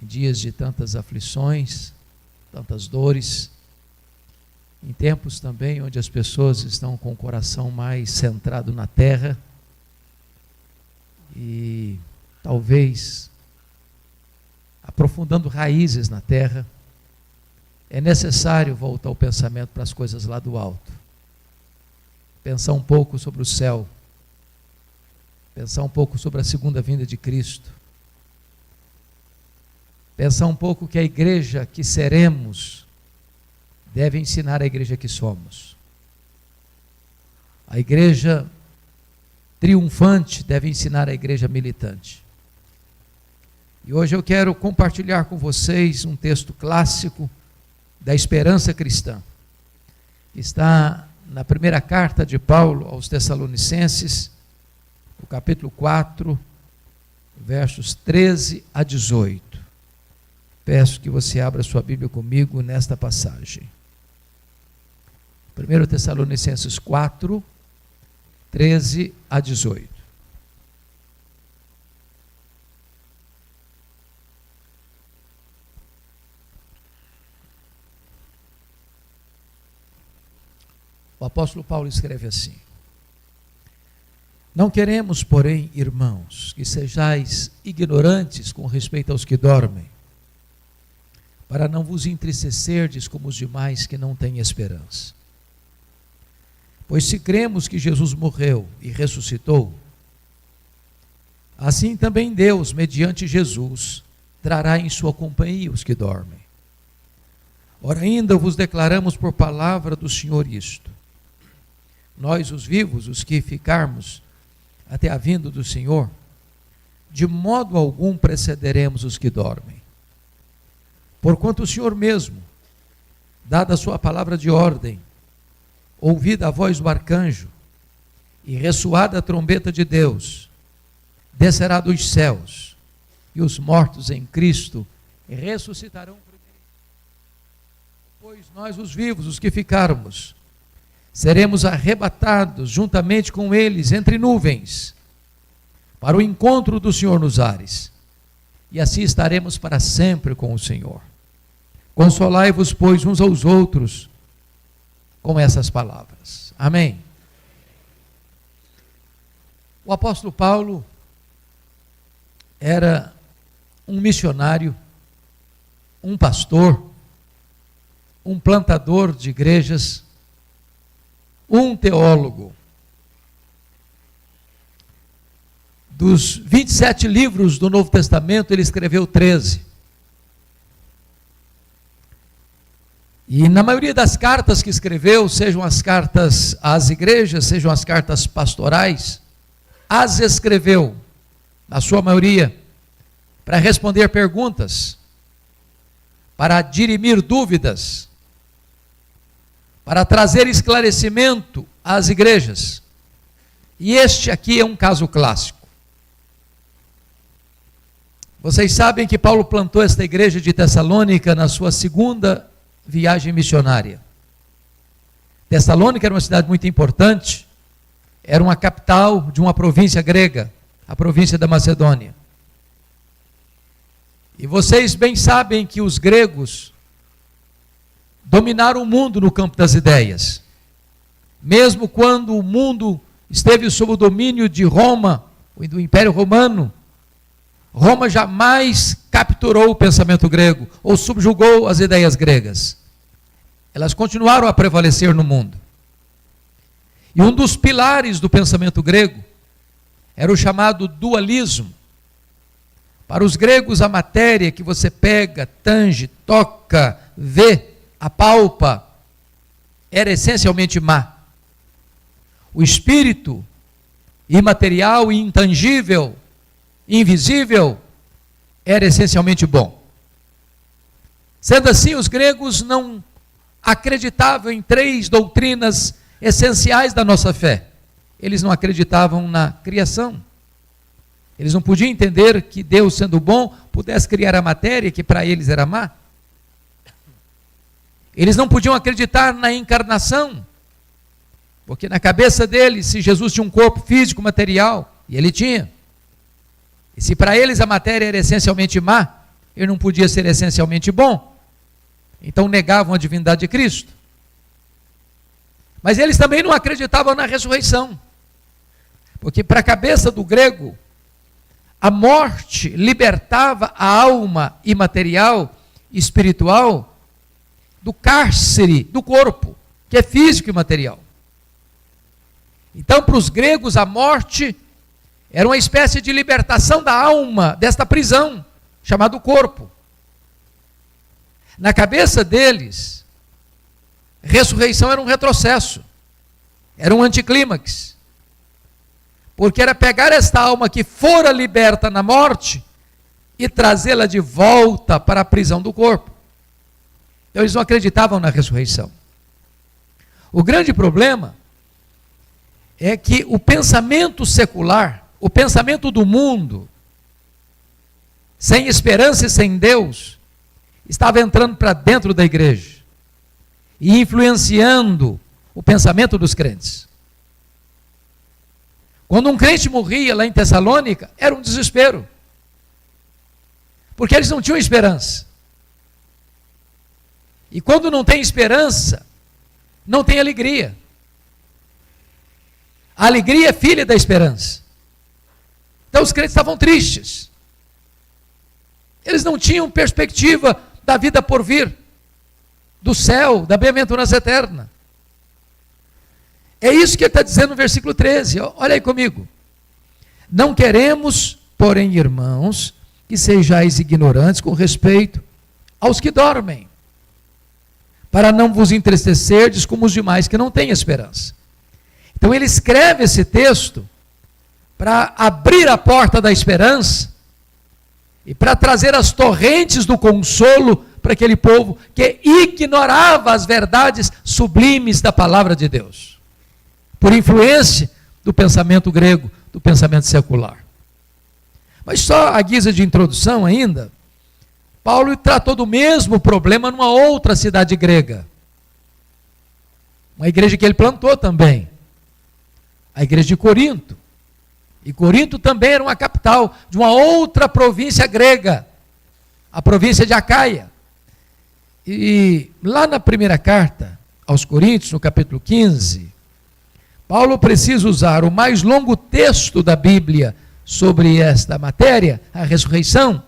em dias de tantas aflições, tantas dores, em tempos também onde as pessoas estão com o coração mais centrado na terra e talvez aprofundando raízes na terra, é necessário voltar o pensamento para as coisas lá do alto. Pensar um pouco sobre o céu, pensar um pouco sobre a segunda vinda de Cristo, pensar um pouco que a igreja que seremos deve ensinar a igreja que somos. A igreja triunfante deve ensinar a igreja militante. E hoje eu quero compartilhar com vocês um texto clássico da esperança cristã, que está na primeira carta de Paulo aos Tessalonicenses, no capítulo 4, versos 13 a 18. Peço que você abra sua Bíblia comigo nesta passagem. 1 Tessalonicenses 4, 13 a 18. O apóstolo Paulo escreve assim: não queremos, porém, irmãos, que sejais ignorantes com respeito aos que dormem, para não vos entristecerdes como os demais que não têm esperança. Pois se cremos que Jesus morreu e ressuscitou, assim também Deus, mediante Jesus, trará em sua companhia os que dormem. Ora, ainda vos declaramos por palavra do Senhor isto: nós, os vivos, os que ficarmos até a vinda do Senhor, de modo algum precederemos os que dormem. Porquanto o Senhor mesmo, dada a sua palavra de ordem, ouvida a voz do arcanjo e ressoada a trombeta de Deus, descerá dos céus, e os mortos em Cristo ressuscitarão primeiro. Pois nós, os vivos, os que ficarmos, seremos arrebatados juntamente com eles entre nuvens, para o encontro do Senhor nos ares, e assim estaremos para sempre com o Senhor. Consolai-vos, pois, uns aos outros com essas palavras. Amém. O apóstolo Paulo era um missionário, um pastor, um plantador de igrejas, um teólogo. Dos 27 livros do Novo Testamento, ele escreveu 13. E na maioria das cartas que escreveu, sejam as cartas às igrejas, sejam as cartas pastorais, as escreveu, na sua maioria, para responder perguntas, para dirimir dúvidas, para trazer esclarecimento às igrejas. E este aqui é um caso clássico. Vocês sabem que Paulo plantou esta igreja de Tessalônica na sua segunda viagem missionária. Tessalônica era uma cidade muito importante, era uma capital de uma província grega, a província da Macedônia. E vocês bem sabem que os gregos dominaram o mundo no campo das ideias. Mesmo quando o mundo esteve sob o domínio de Roma, do Império Romano, Roma jamais capturou o pensamento grego ou subjugou as ideias gregas. Elas continuaram a prevalecer no mundo. E um dos pilares do pensamento grego era o chamado dualismo. Para os gregos, a matéria que você pega, tange, toca, vê, apalpa, era essencialmente má. O espírito, imaterial e intangível, invisível, era essencialmente bom. Sendo assim, os gregos não acreditavam em 3 doutrinas essenciais da nossa fé. Eles não acreditavam na criação. Eles não podiam entender que Deus, sendo bom, pudesse criar a matéria que para eles era má. Eles não podiam acreditar na encarnação, porque na cabeça deles, se Jesus tinha um corpo físico, material, e ele tinha, e se para eles a matéria era essencialmente má, ele não podia ser essencialmente bom. Então negavam a divindade de Cristo. Mas eles também não acreditavam na ressurreição. Porque para a cabeça do grego, a morte libertava a alma imaterial, espiritual, do cárcere do corpo, que é físico e material. Então, para os gregos, a morte era uma espécie de libertação da alma desta prisão, chamada corpo. Na cabeça deles, ressurreição era um retrocesso, era um anticlímax. Porque era pegar esta alma que fora liberta na morte e trazê-la de volta para a prisão do corpo. Então eles não acreditavam na ressurreição. O grande problema é que o pensamento secular, o pensamento do mundo, sem esperança e sem Deus, estava entrando para dentro da igreja e influenciando o pensamento dos crentes. Quando um crente morria lá em Tessalônica, era um desespero. Porque eles não tinham esperança. E quando não tem esperança, não tem alegria. A alegria é filha da esperança. Então os crentes estavam tristes. Eles não tinham perspectiva da vida por vir, do céu, da bem-aventurança eterna. É isso que ele está dizendo no versículo 13, olha aí comigo. Não queremos, porém, irmãos, que sejais ignorantes com respeito aos que dormem, para não vos entristecerdes como os demais que não têm esperança. Então ele escreve esse texto para abrir a porta da esperança e para trazer as torrentes do consolo para aquele povo que ignorava as verdades sublimes da palavra de Deus, por influência do pensamento grego, do pensamento secular. Mas só a guisa de introdução ainda, Paulo tratou do mesmo problema numa outra cidade grega, uma igreja que ele plantou também, a igreja de Corinto. E Corinto também era uma capital de uma outra província grega, a província de Acaia. E lá na primeira carta aos Coríntios, no capítulo 15, Paulo precisa usar o mais longo texto da Bíblia sobre esta matéria, a ressurreição,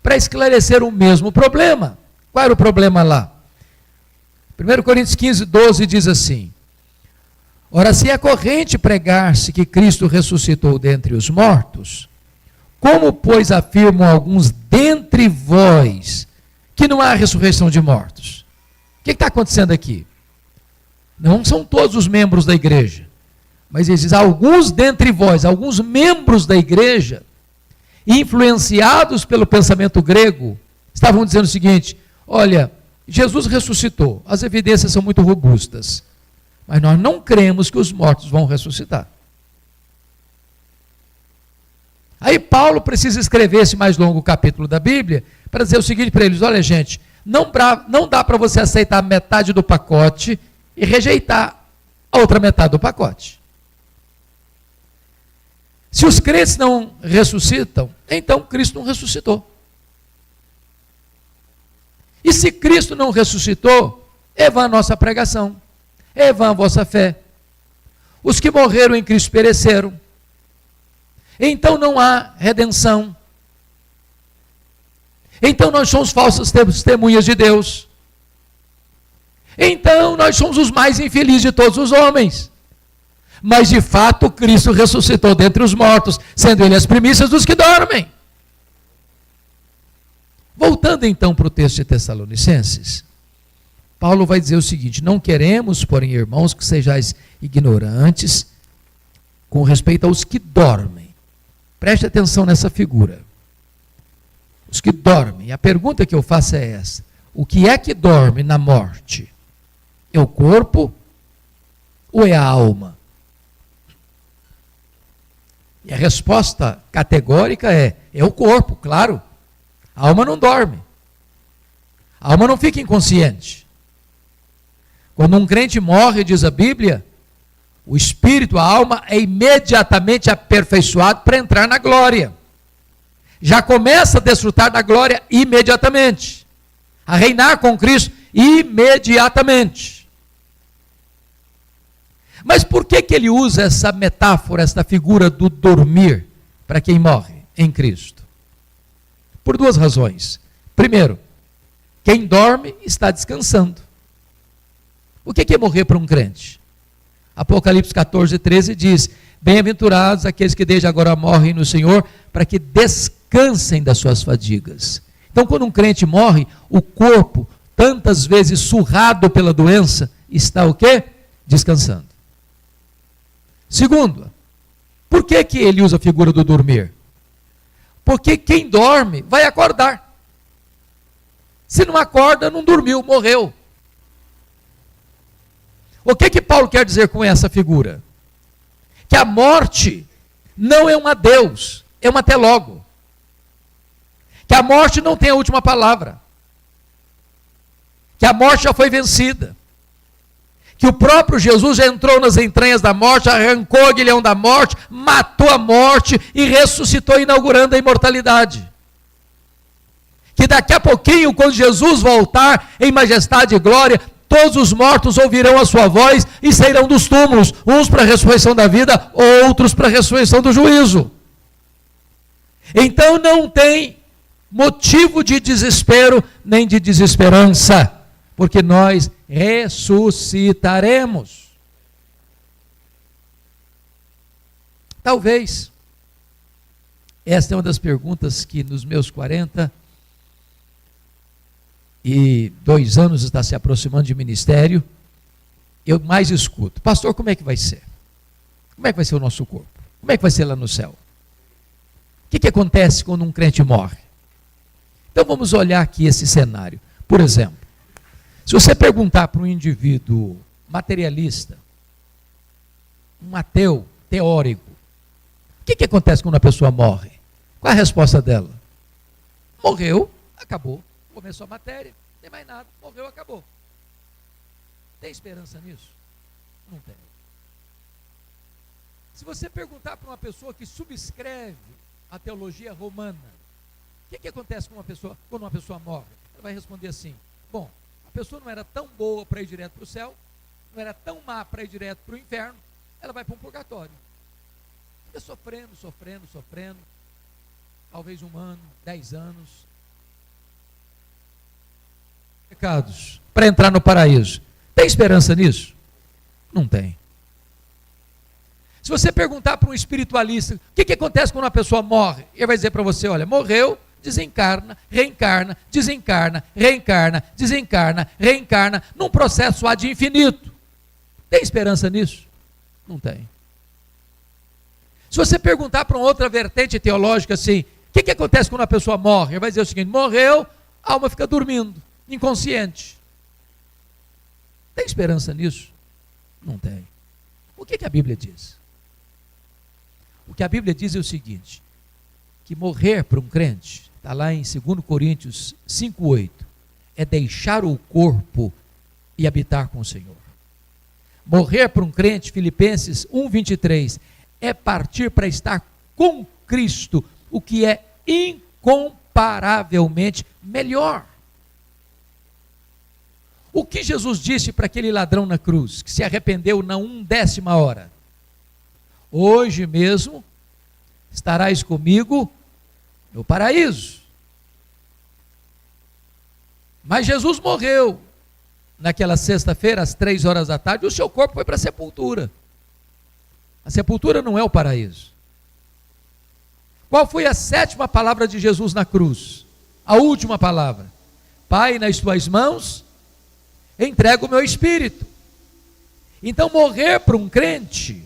para esclarecer o mesmo problema. Qual era o problema lá? 1 Coríntios 15, 12 diz assim: ora, se é corrente pregar-se que Cristo ressuscitou dentre os mortos, como, pois, afirmam alguns dentre vós que não há ressurreição de mortos? O que está acontecendo aqui? Não são todos os membros da igreja, mas existem alguns dentre vós, alguns membros da igreja, influenciados pelo pensamento grego, estavam dizendo o seguinte: olha, Jesus ressuscitou, as evidências são muito robustas, mas nós não cremos que os mortos vão ressuscitar. Aí Paulo precisa escrever esse mais longo capítulo da Bíblia para dizer o seguinte para eles: olha, gente, não dá para você aceitar metade do pacote e rejeitar a outra metade do pacote. Se os crentes não ressuscitam, então Cristo não ressuscitou. E se Cristo não ressuscitou, é vã a nossa pregação, é vã a vossa fé. Os que morreram em Cristo pereceram. Então não há redenção. Então nós somos falsas testemunhas de Deus. Então nós somos os mais infelizes de todos os homens. Mas de fato Cristo ressuscitou dentre os mortos, sendo Ele as primícias dos que dormem. Voltando então para o texto de Tessalonicenses, Paulo vai dizer o seguinte: não queremos, porém, irmãos, que sejais ignorantes com respeito aos que dormem. Preste atenção nessa figura. Os que dormem. A pergunta que eu faço é essa: o que é que dorme na morte? É o corpo ou é a alma? E a resposta categórica é o corpo, claro. A alma não dorme. A alma não fica inconsciente. Quando um crente morre, diz a Bíblia, o espírito, a alma é imediatamente aperfeiçoado para entrar na glória. já começa a desfrutar da glória imediatamente, a reinar com Cristo imediatamente. Mas por que ele usa essa metáfora, essa figura do dormir para quem morre em Cristo? Por duas razões. Primeiro, quem dorme está descansando. O que é morrer para um crente? Apocalipse 14, 13 diz: bem-aventurados aqueles que desde agora morrem no Senhor, para que descansem das suas fadigas. Então, quando um crente morre, o corpo, tantas vezes surrado pela doença, está o quê? Descansando. Segundo, por que ele usa a figura do dormir? Porque quem dorme vai acordar. Se não acorda, não dormiu, morreu. O que Paulo quer dizer com essa figura? Que a morte não é um adeus, é um até logo. Que a morte não tem a última palavra. Que a morte já foi vencida. Que o próprio Jesus já entrou nas entranhas da morte, arrancou o aguilhão da morte, matou a morte e ressuscitou, inaugurando a imortalidade. Que daqui a pouquinho, quando Jesus voltar em majestade e glória, todos os mortos ouvirão a sua voz e sairão dos túmulos, uns para a ressurreição da vida, outros para a ressurreição do juízo. Então não tem motivo de desespero nem de desesperança, porque nós ressuscitaremos. Talvez esta é uma das perguntas que nos meus 42 anos está se aproximando de ministério, eu mais escuto: pastor, como é que vai ser? Como é que vai ser o nosso corpo? Como é que vai ser lá no céu? O que acontece quando um crente morre? Então vamos olhar aqui esse cenário. Por exemplo, se você perguntar para um indivíduo materialista, um ateu teórico, o que acontece quando a pessoa morre? Qual é a resposta dela? Morreu, acabou. Começou a matéria, não tem mais nada, morreu, acabou. Tem esperança nisso? Não tem. Se você perguntar para uma pessoa que subscreve a teologia romana, o que acontece com uma pessoa quando uma pessoa morre? Ela vai responder assim: bom, a pessoa não era tão boa para ir direto para o céu, não era tão má para ir direto para o inferno, ela vai para um purgatório. Fica sofrendo, talvez 1 ano, 10 anos, pecados, para entrar no paraíso. Tem esperança nisso? Não tem. Se você perguntar para um espiritualista, o que acontece quando uma pessoa morre? Ele vai dizer para você: olha, morreu, desencarna, reencarna, desencarna, reencarna, desencarna, reencarna, num processo ad infinito. Tem esperança nisso? Não tem. Se você perguntar para uma outra vertente teológica assim, o que acontece quando uma pessoa morre? Ele vai dizer o seguinte: morreu, a alma fica dormindo, inconsciente. Tem esperança nisso? Não tem. O que a Bíblia diz? O que a Bíblia diz é o seguinte: que morrer para um crente, está lá em 2 Coríntios 5,8, é deixar o corpo e habitar com o Senhor. Morrer para um crente, Filipenses 1,23, é partir para estar com Cristo, o que é incomparavelmente melhor. O que Jesus disse para aquele ladrão na cruz, que se arrependeu na 1/10 hora? Hoje mesmo estarás comigo no paraíso. Mas Jesus morreu naquela sexta-feira, às 3 horas da tarde, o seu corpo foi para a sepultura. A sepultura não é o paraíso. Qual foi a 7ª palavra de Jesus na cruz? A última palavra: Pai, nas tuas mãos entrego o meu espírito. Então morrer para um crente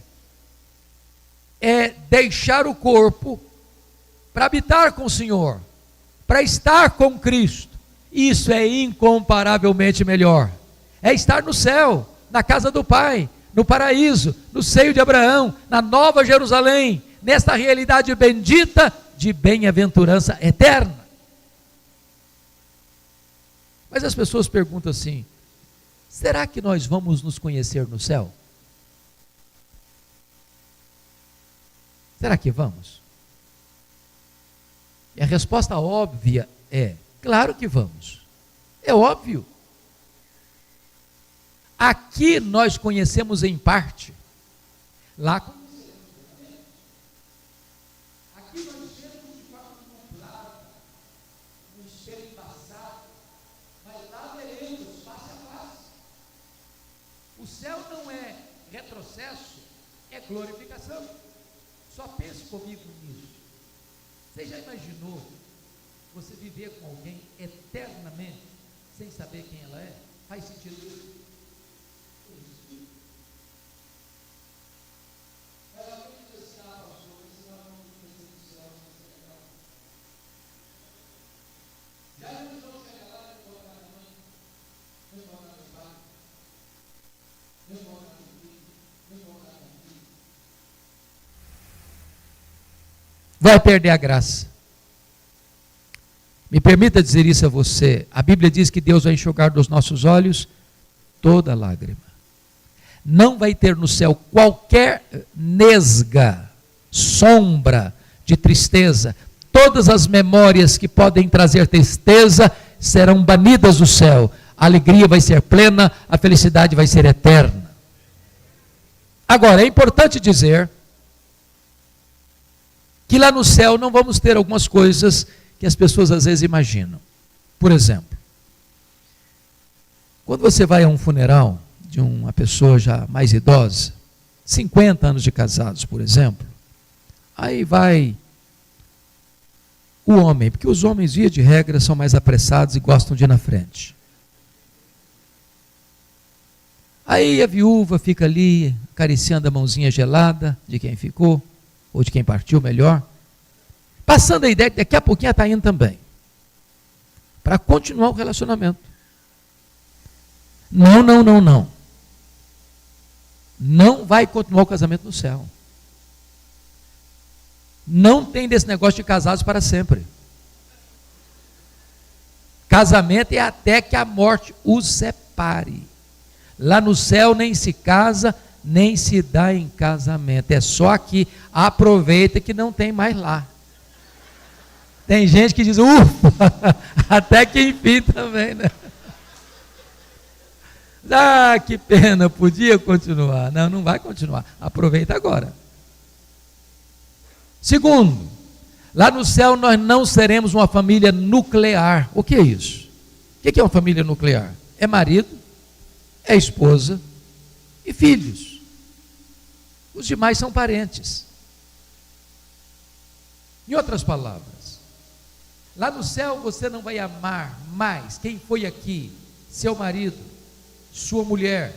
é deixar o corpo para habitar com o Senhor, para estar com Cristo. Isso é incomparavelmente melhor. É estar no céu, na casa do Pai, no paraíso, no seio de Abraão, na Nova Jerusalém, nesta realidade bendita de bem-aventurança eterna. Mas as pessoas perguntam assim: será que nós vamos nos conhecer no céu? Será que vamos? E a resposta óbvia é: claro que vamos. É óbvio. Aqui nós conhecemos em parte. Lá conhecemos. Aqui nós temos de forma nublada, um espelho embaçado, mas lá veremos face a face. O céu não é retrocesso, é glorificação. Só pense comigo nisso. Você já imaginou você viver com alguém eternamente sem saber quem ela é? Faz sentido isso? Vai perder a graça. Me permita dizer isso a você. A Bíblia diz que Deus vai enxugar dos nossos olhos toda lágrima. Não vai ter no céu qualquer nesga, sombra de tristeza. Todas as memórias que podem trazer tristeza serão banidas do céu. A alegria vai ser plena, a felicidade vai ser eterna. Agora, é importante dizer que lá no céu não vamos ter algumas coisas que as pessoas às vezes imaginam. Por exemplo, quando você vai a um funeral de uma pessoa já mais idosa, 50 anos de casados, por exemplo, aí vai o homem, porque os homens, via de regra, são mais apressados e gostam de ir na frente. Aí a viúva fica ali, acariciando a mãozinha gelada de quem ficou, ou de quem partiu, melhor, passando a ideia que daqui a pouquinho ela está indo também, para continuar o relacionamento. Não. Não vai continuar o casamento no céu. Não tem desse negócio de casados para sempre. Casamento é até que a morte os separe. Lá no céu nem se casa, nem se dá em casamento. É só aqui. Aproveita que não tem mais lá. Tem gente que diz, ufa, até que enfim também, né? Ah, que pena, podia continuar. Não, não vai continuar. Aproveita agora. Segundo, lá no céu nós não seremos uma família nuclear. O que é isso? O que é uma família nuclear? É marido, é esposa e filhos. Os demais são parentes. Em outras palavras, lá no céu você não vai amar mais quem foi aqui, seu marido, sua mulher,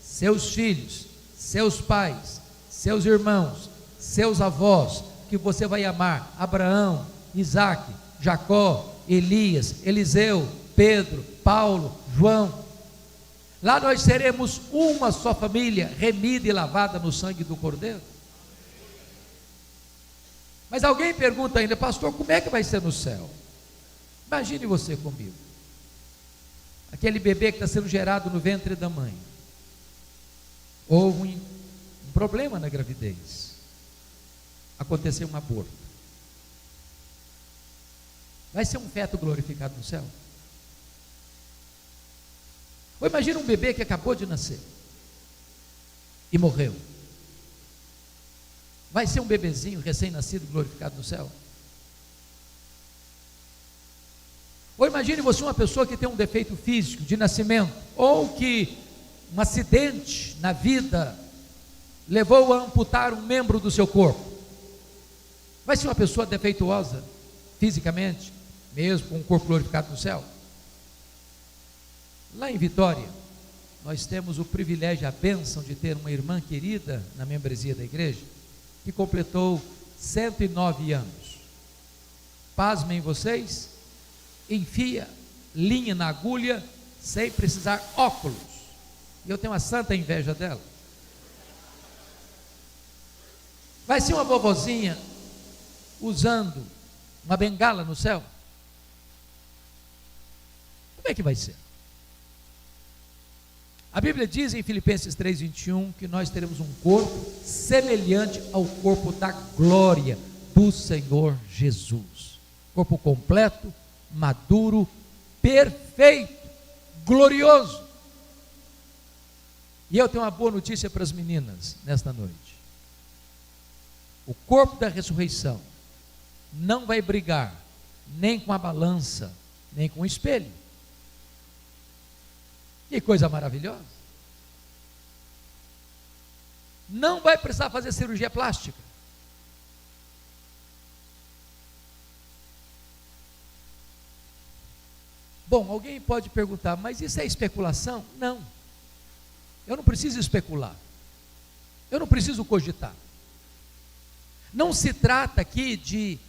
seus filhos, seus pais, seus irmãos, seus avós, que você vai amar Abraão, Isaque, Jacó, Elias, Eliseu, Pedro, Paulo, João. Lá nós seremos uma só família, remida e lavada no sangue do Cordeiro. Mas alguém pergunta ainda, pastor, como é que vai ser no céu? Imagine você comigo. Aquele bebê que está sendo gerado no ventre da mãe. Houve um problema na gravidez. Aconteceu um aborto. Vai ser um feto glorificado no céu? Ou imagina um bebê que acabou de nascer e morreu. Vai ser um bebezinho recém-nascido glorificado no céu? Ou imagine você uma pessoa que tem um defeito físico de nascimento, ou que um acidente na vida levou a amputar um membro do seu corpo. Vai ser uma pessoa defeituosa fisicamente, mesmo com um corpo glorificado no céu? Lá em Vitória, nós temos o privilégio, a bênção de ter uma irmã querida na membresia da igreja, que completou 109 anos. Pasmem vocês, enfia linha na agulha sem precisar óculos. E eu tenho uma santa inveja dela. Vai ser uma vovozinha usando uma bengala no céu? Como é que vai ser? A Bíblia diz em Filipenses 3:21 que nós teremos um corpo semelhante ao corpo da glória do Senhor Jesus. corpo completo, maduro, perfeito, glorioso. E eu tenho uma boa notícia para as meninas nesta noite. O corpo da ressurreição não vai brigar nem com a balança, nem com o espelho. Que coisa maravilhosa. Não vai precisar fazer cirurgia plástica. Bom, alguém pode perguntar, mas isso é especulação? Não. Eu não preciso especular. Eu não preciso cogitar. Não se trata aqui de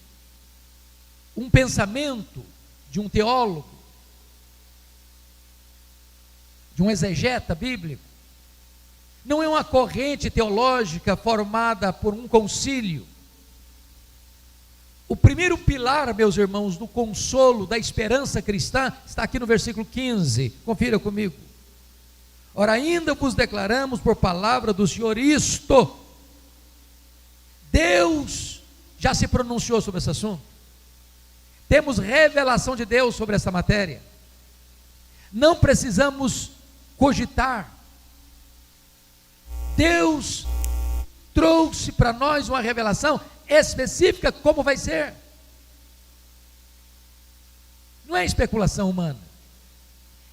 um pensamento de um teólogo, de um exegeta bíblico. Não é uma corrente teológica formada por um concílio. O primeiro pilar, meus irmãos, do consolo, da esperança cristã, está aqui no versículo 15. Confira comigo. Ora, ainda vos declaramos por palavra do Senhor isto. Deus já se pronunciou sobre esse assunto. Temos revelação de Deus sobre essa matéria. Não precisamos cogitar. Deus trouxe para nós uma revelação específica como vai ser. Não é especulação humana,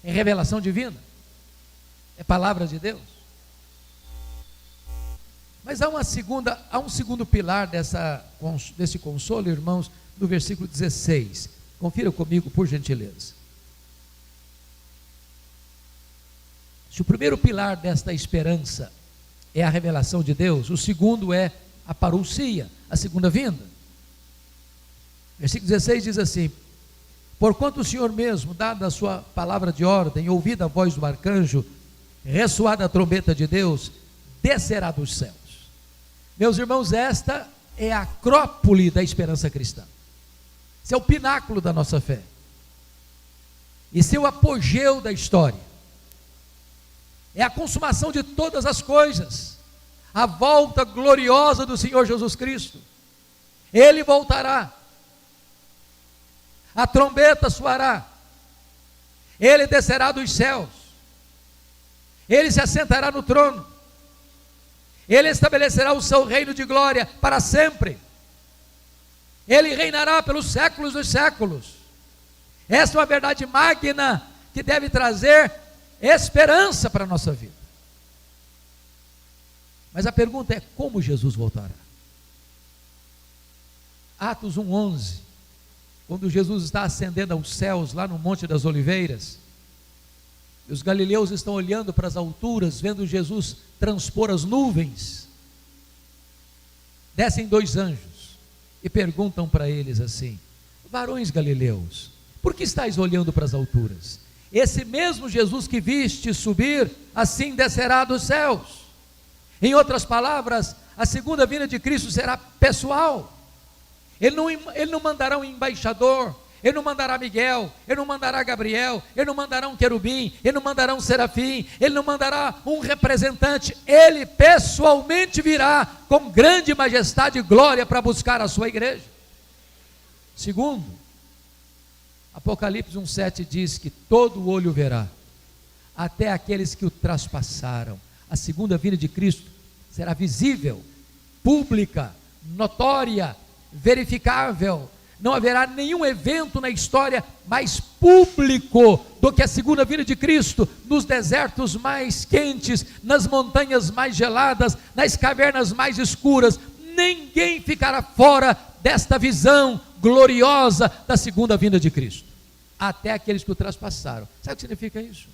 é revelação divina, é palavra de Deus. Mas há um segundo pilar desse consolo, irmãos, no versículo 16. Confira comigo, por gentileza. Se o primeiro pilar desta esperança é a revelação de Deus, o segundo é a parousia, a segunda vinda. Versículo 16 diz assim: porquanto o Senhor mesmo, dada a sua palavra de ordem, ouvida a voz do arcanjo, ressoada a trombeta de Deus, descerá dos céus. Meus irmãos, esta é a acrópole da esperança cristã. Esse é o pináculo da nossa fé. Esse é o apogeu da história. É a consumação de todas as coisas. A volta gloriosa do Senhor Jesus Cristo. Ele voltará. A trombeta soará. Ele descerá dos céus. Ele se assentará no trono. Ele estabelecerá o seu reino de glória para sempre. Ele reinará pelos séculos dos séculos. Essa é uma verdade magna que deve trazer esperança para a nossa vida. Mas a pergunta é: como Jesus voltará? Atos 1:11, quando Jesus está ascendendo aos céus lá no Monte das Oliveiras, e os galileus estão olhando para as alturas, vendo Jesus transpor as nuvens, descem dois anjos e perguntam para eles assim: varões galileus, por que estáis olhando para as alturas? Esse mesmo Jesus que viste subir, assim descerá dos céus. Em outras palavras, a segunda vinda de Cristo será pessoal. Ele não mandará um embaixador, Ele não mandará Miguel, Ele não mandará Gabriel, Ele não mandará um querubim, Ele não mandará um serafim, Ele não mandará um representante. Ele pessoalmente virá com grande majestade e glória para buscar a sua igreja. Segundo, Apocalipse 1:7 diz que todo olho verá, até aqueles que o traspassaram. A segunda vinda de Cristo será visível, pública, notória, verificável. Não haverá nenhum evento na história mais público do que a segunda vinda de Cristo, nos desertos mais quentes, nas montanhas mais geladas, nas cavernas mais escuras. Ninguém ficará fora desta visão gloriosa da segunda vinda de Cristo, até aqueles que o traspassaram. Sabe o que significa isso?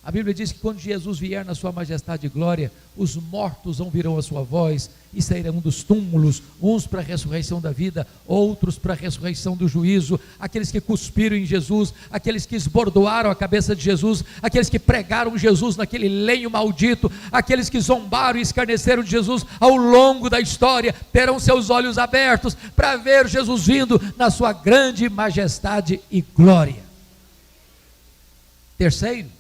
A Bíblia diz que quando Jesus vier na sua majestade e glória, os mortos ouvirão a sua voz e sairão dos túmulos, uns para a ressurreição da vida, outros para a ressurreição do juízo. Aqueles que cuspiram em Jesus, aqueles que esbordoaram a cabeça de Jesus, aqueles que pregaram Jesus naquele lenho maldito, aqueles que zombaram e escarneceram de Jesus ao longo da história, terão seus olhos abertos para ver Jesus vindo na sua grande majestade e glória. Terceiro,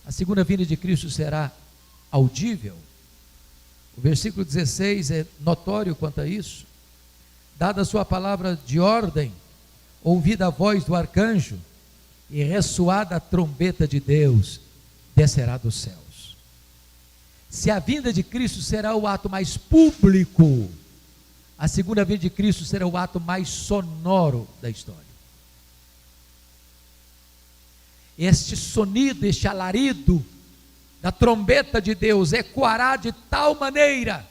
a segunda vinda de Cristo será audível. O versículo 16 é notório quanto a isso. dada a sua palavra de ordem, ouvida a voz do arcanjo e ressoada a trombeta de Deus, descerá dos céus. Se a vinda de Cristo será o ato mais público, a segunda vinda de Cristo será o ato mais sonoro da história. Este sonido, este alarido da trombeta de Deus ecoará de tal maneira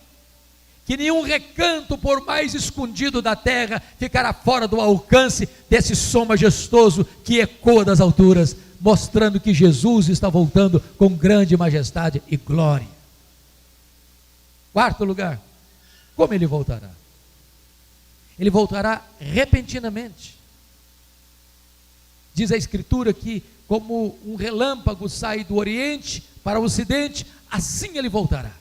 que nenhum recanto, por mais escondido da terra, ficará fora do alcance desse som majestoso que ecoa das alturas, mostrando que Jesus está voltando com grande majestade e glória. Quarto lugar, como ele voltará? Ele voltará repentinamente. Diz a Escritura que, como um relâmpago sai do Oriente para o Ocidente, assim ele voltará.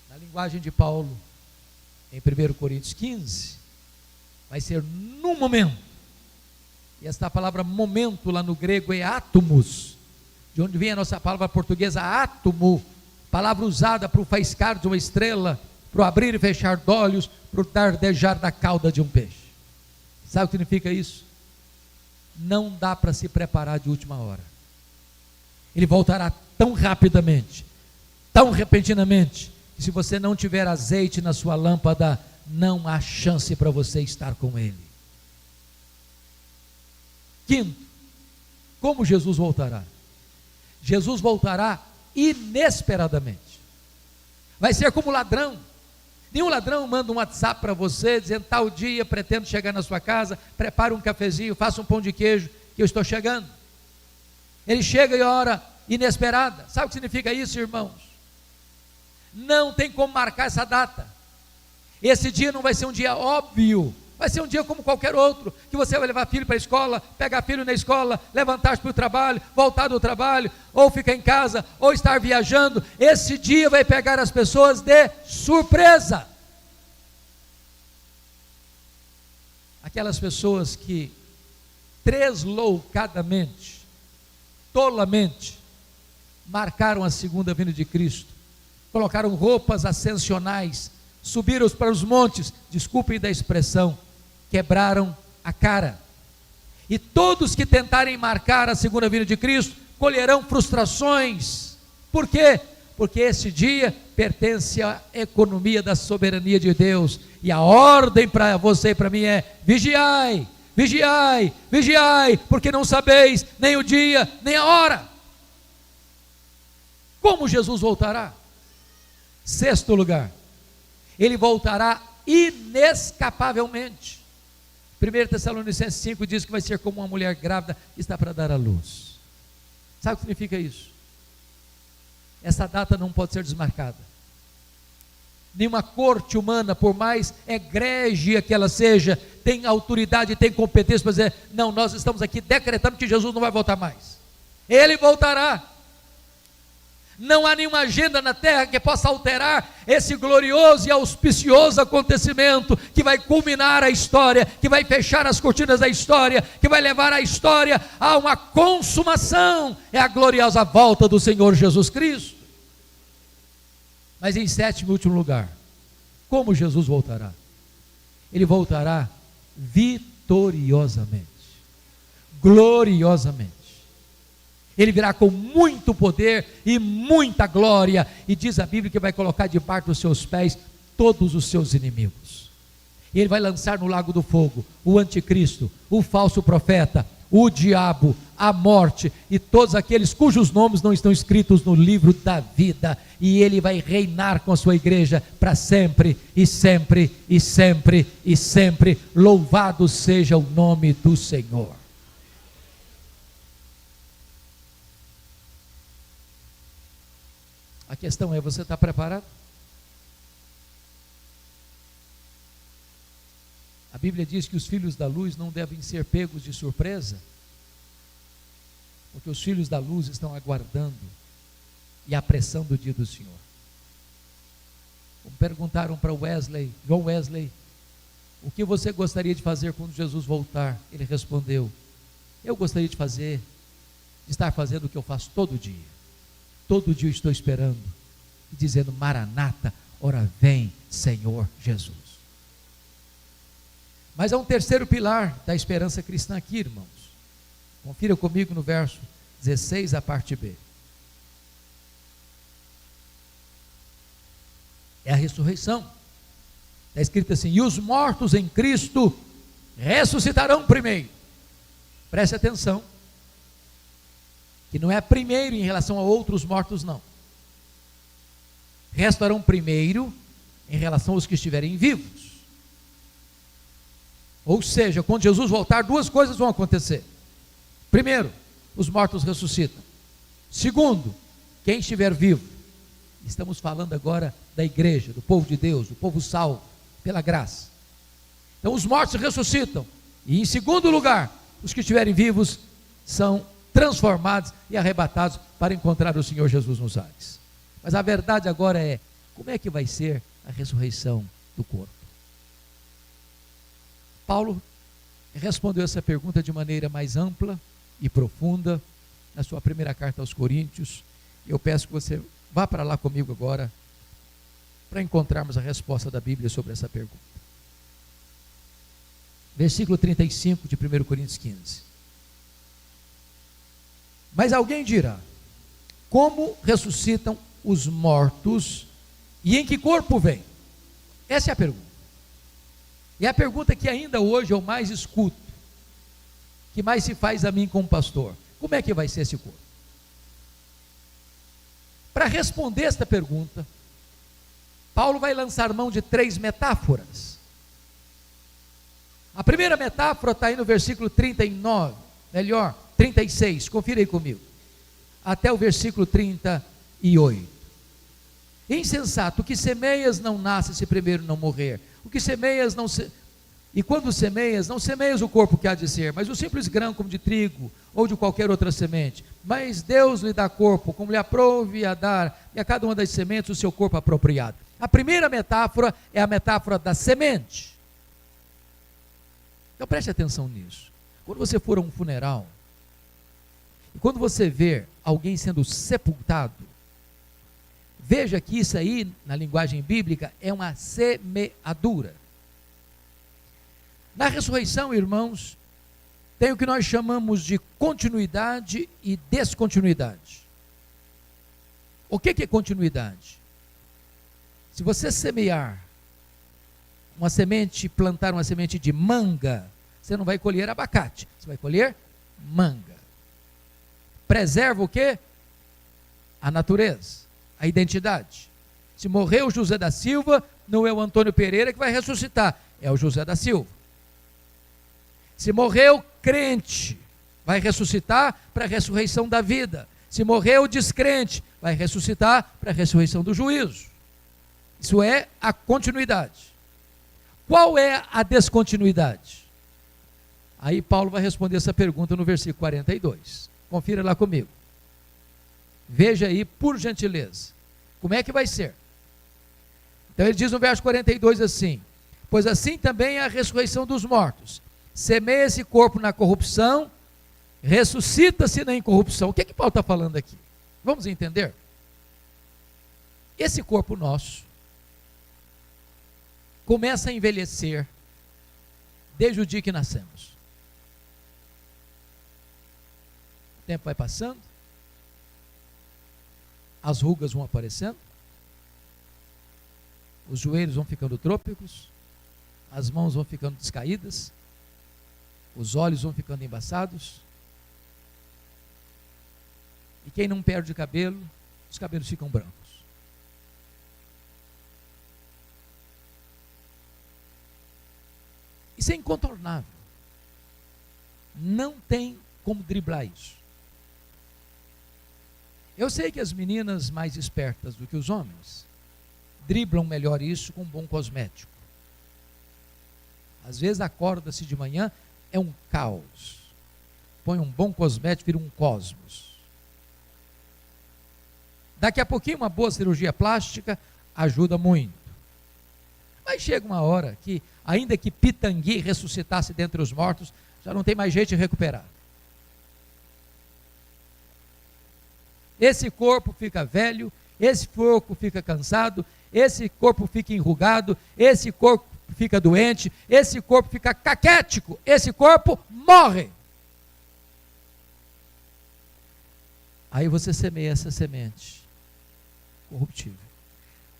Na linguagem de Paulo, em 1 Coríntios 15, vai ser num momento. E esta palavra momento lá no grego é átomos, de onde vem a nossa palavra portuguesa átomo, palavra usada para o faiscar de uma estrela, para o abrir e fechar de olhos, para o dardejar da cauda de um peixe. Sabe o que significa isso? Não dá para se preparar de última hora. Ele voltará tão rapidamente, tão repentinamente, que se você não tiver azeite na sua lâmpada, não há chance para você estar com ele. Quinto, como Jesus voltará? Jesus voltará inesperadamente. Vai ser como ladrão. Nenhum ladrão manda um WhatsApp para você, dizendo, tal dia pretendo chegar na sua casa, prepare um cafezinho, faça um pão de queijo, que eu estou chegando. Ele chega em hora inesperada. Sabe o que significa isso, irmãos? Não tem como marcar essa data. Esse dia não vai ser um dia óbvio, vai ser um dia como qualquer outro, que você vai levar filho para a escola, pegar filho na escola, levantar-se para o trabalho, voltar do trabalho, ou ficar em casa, ou estar viajando. Esse dia vai pegar as pessoas de surpresa. Aquelas pessoas que tresloucadamente, tolamente, marcaram a segunda vinda de Cristo, colocaram roupas ascensionais, subiram para os montes, desculpem da expressão, quebraram a cara. E todos que tentarem marcar a segunda vinda de Cristo, colherão frustrações. Por quê? Porque esse dia pertence à economia da soberania de Deus, e a ordem para você e para mim é: vigiai, vigiai, vigiai, porque não sabeis nem o dia, nem a hora. Como Jesus voltará? Sexto lugar, ele voltará inescapavelmente. 1 Tessalonicenses 5 diz que vai ser como uma mulher grávida que está para dar à luz. Sabe o que significa isso? Essa data não pode ser desmarcada. Nenhuma corte humana, por mais egrégia que ela seja, tem autoridade, tem competência para dizer, não, nós estamos aqui decretando que Jesus não vai voltar mais. Ele voltará. Não há nenhuma agenda na terra que possa alterar esse glorioso e auspicioso acontecimento que vai culminar a história, que vai fechar as cortinas da história, que vai levar a história a uma consumação. É a gloriosa volta do Senhor Jesus Cristo. Mas em sétimo e último lugar, como Jesus voltará? Ele voltará vitoriosamente, gloriosamente. Ele virá com muito poder e muita glória, e diz a Bíblia que vai colocar debaixo dos seus pés todos os seus inimigos. E ele vai lançar no lago do fogo o anticristo, o falso profeta, o diabo, a morte e todos aqueles cujos nomes não estão escritos no livro da vida, e ele vai reinar com a sua igreja para sempre e sempre e sempre e sempre. Louvado seja o nome do Senhor. A questão é, você está preparado? A Bíblia diz que os filhos da luz não devem ser pegos de surpresa, porque os filhos da luz estão aguardando e apressando o dia do Senhor. Como perguntaram para John Wesley, o que você gostaria de fazer quando Jesus voltar? Ele respondeu, eu gostaria de estar fazendo o que eu faço todo dia. Todo dia eu estou esperando e dizendo, Maranata, Ora, vem, Senhor Jesus. Mas há um terceiro pilar da esperança cristã aqui, irmãos. Confira comigo no verso 16, a parte B. É a ressurreição. Está escrito assim: e os mortos em Cristo ressuscitarão primeiro. Preste atenção, que não é primeiro em relação a outros mortos, não. Ressuscitarão primeiro em relação aos que estiverem vivos. Ou seja, quando Jesus voltar, duas coisas vão acontecer. Primeiro, os mortos ressuscitam. Segundo, quem estiver vivo. Estamos falando agora da igreja, do povo de Deus, do povo salvo, pela graça. Então os mortos ressuscitam. E em segundo lugar, os que estiverem vivos são transformados e arrebatados para encontrar o Senhor Jesus nos ares. Mas a verdade agora é, como é que vai ser a ressurreição do corpo? Paulo respondeu essa pergunta de maneira mais ampla e profunda na sua primeira carta aos Coríntios. Eu peço que você vá para lá comigo agora para encontrarmos a resposta da Bíblia sobre essa pergunta. Versículo 35 de 1 Coríntios 15. Mas alguém dirá: como ressuscitam os mortos e em que corpo vêm? Essa é a pergunta. E é a pergunta que ainda hoje eu mais escuto, que mais se faz a mim como pastor: como é que vai ser esse corpo? Para responder esta pergunta, Paulo vai lançar mão de 3 metáforas. A primeira metáfora está aí no versículo 36, confira aí comigo, até o versículo 38. Insensato, o que semeias não nasce se primeiro não morrer. O que semeias não se... E quando semeias, não semeias o corpo que há de ser, mas o simples grão como de trigo, ou de qualquer outra semente. Mas Deus lhe dá corpo, como lhe aprouve a dar, e a cada uma das sementes o seu corpo apropriado. A primeira metáfora é a metáfora da semente. Então preste atenção nisso. Quando você for a um funeral, e quando você ver alguém sendo sepultado, veja que isso aí, na linguagem bíblica, é uma semeadura. Na ressurreição, irmãos, tem o que nós chamamos de continuidade e descontinuidade. O que é continuidade? Se você semear uma semente, plantar uma semente de manga, você não vai colher abacate, você vai colher manga. Preserva o quê? A natureza, a identidade. Se morreu José da Silva, não é o Antônio Pereira que vai ressuscitar, é o José da Silva. Se morreu crente, vai ressuscitar para a ressurreição da vida. Se morreu descrente, vai ressuscitar para a ressurreição do juízo. Isso é a continuidade. Qual é a descontinuidade? Aí Paulo vai responder essa pergunta no versículo 42. Confira lá comigo. Veja aí, por gentileza, como é que vai ser. Então ele diz no verso 42 assim: pois assim também é a ressurreição dos mortos. Semeia esse corpo na corrupção, ressuscita-se na incorrupção. O que Paulo está falando aqui? Vamos entender? Esse corpo nosso começa a envelhecer desde o dia que nascemos. O tempo vai passando, as rugas vão aparecendo, os joelhos vão ficando trôpegos, as mãos vão ficando descaídas, os olhos vão ficando embaçados, e quem não perde cabelo, os cabelos ficam brancos. Isso é incontornável. Não tem como driblar isso. Eu sei que as meninas mais espertas do que os homens driblam melhor isso com um bom cosmético. Às vezes acorda-se de manhã, é um caos. Põe um bom cosmético, vira um cosmos. Daqui a pouquinho uma boa cirurgia plástica ajuda muito. Mas chega uma hora que, ainda que Pitangui ressuscitasse dentre os mortos, já não tem mais jeito de recuperar. Esse corpo fica velho, esse corpo fica cansado, esse corpo fica enrugado, esse corpo fica doente, esse corpo fica caquético, esse corpo morre. Aí você semeia essa semente corruptível.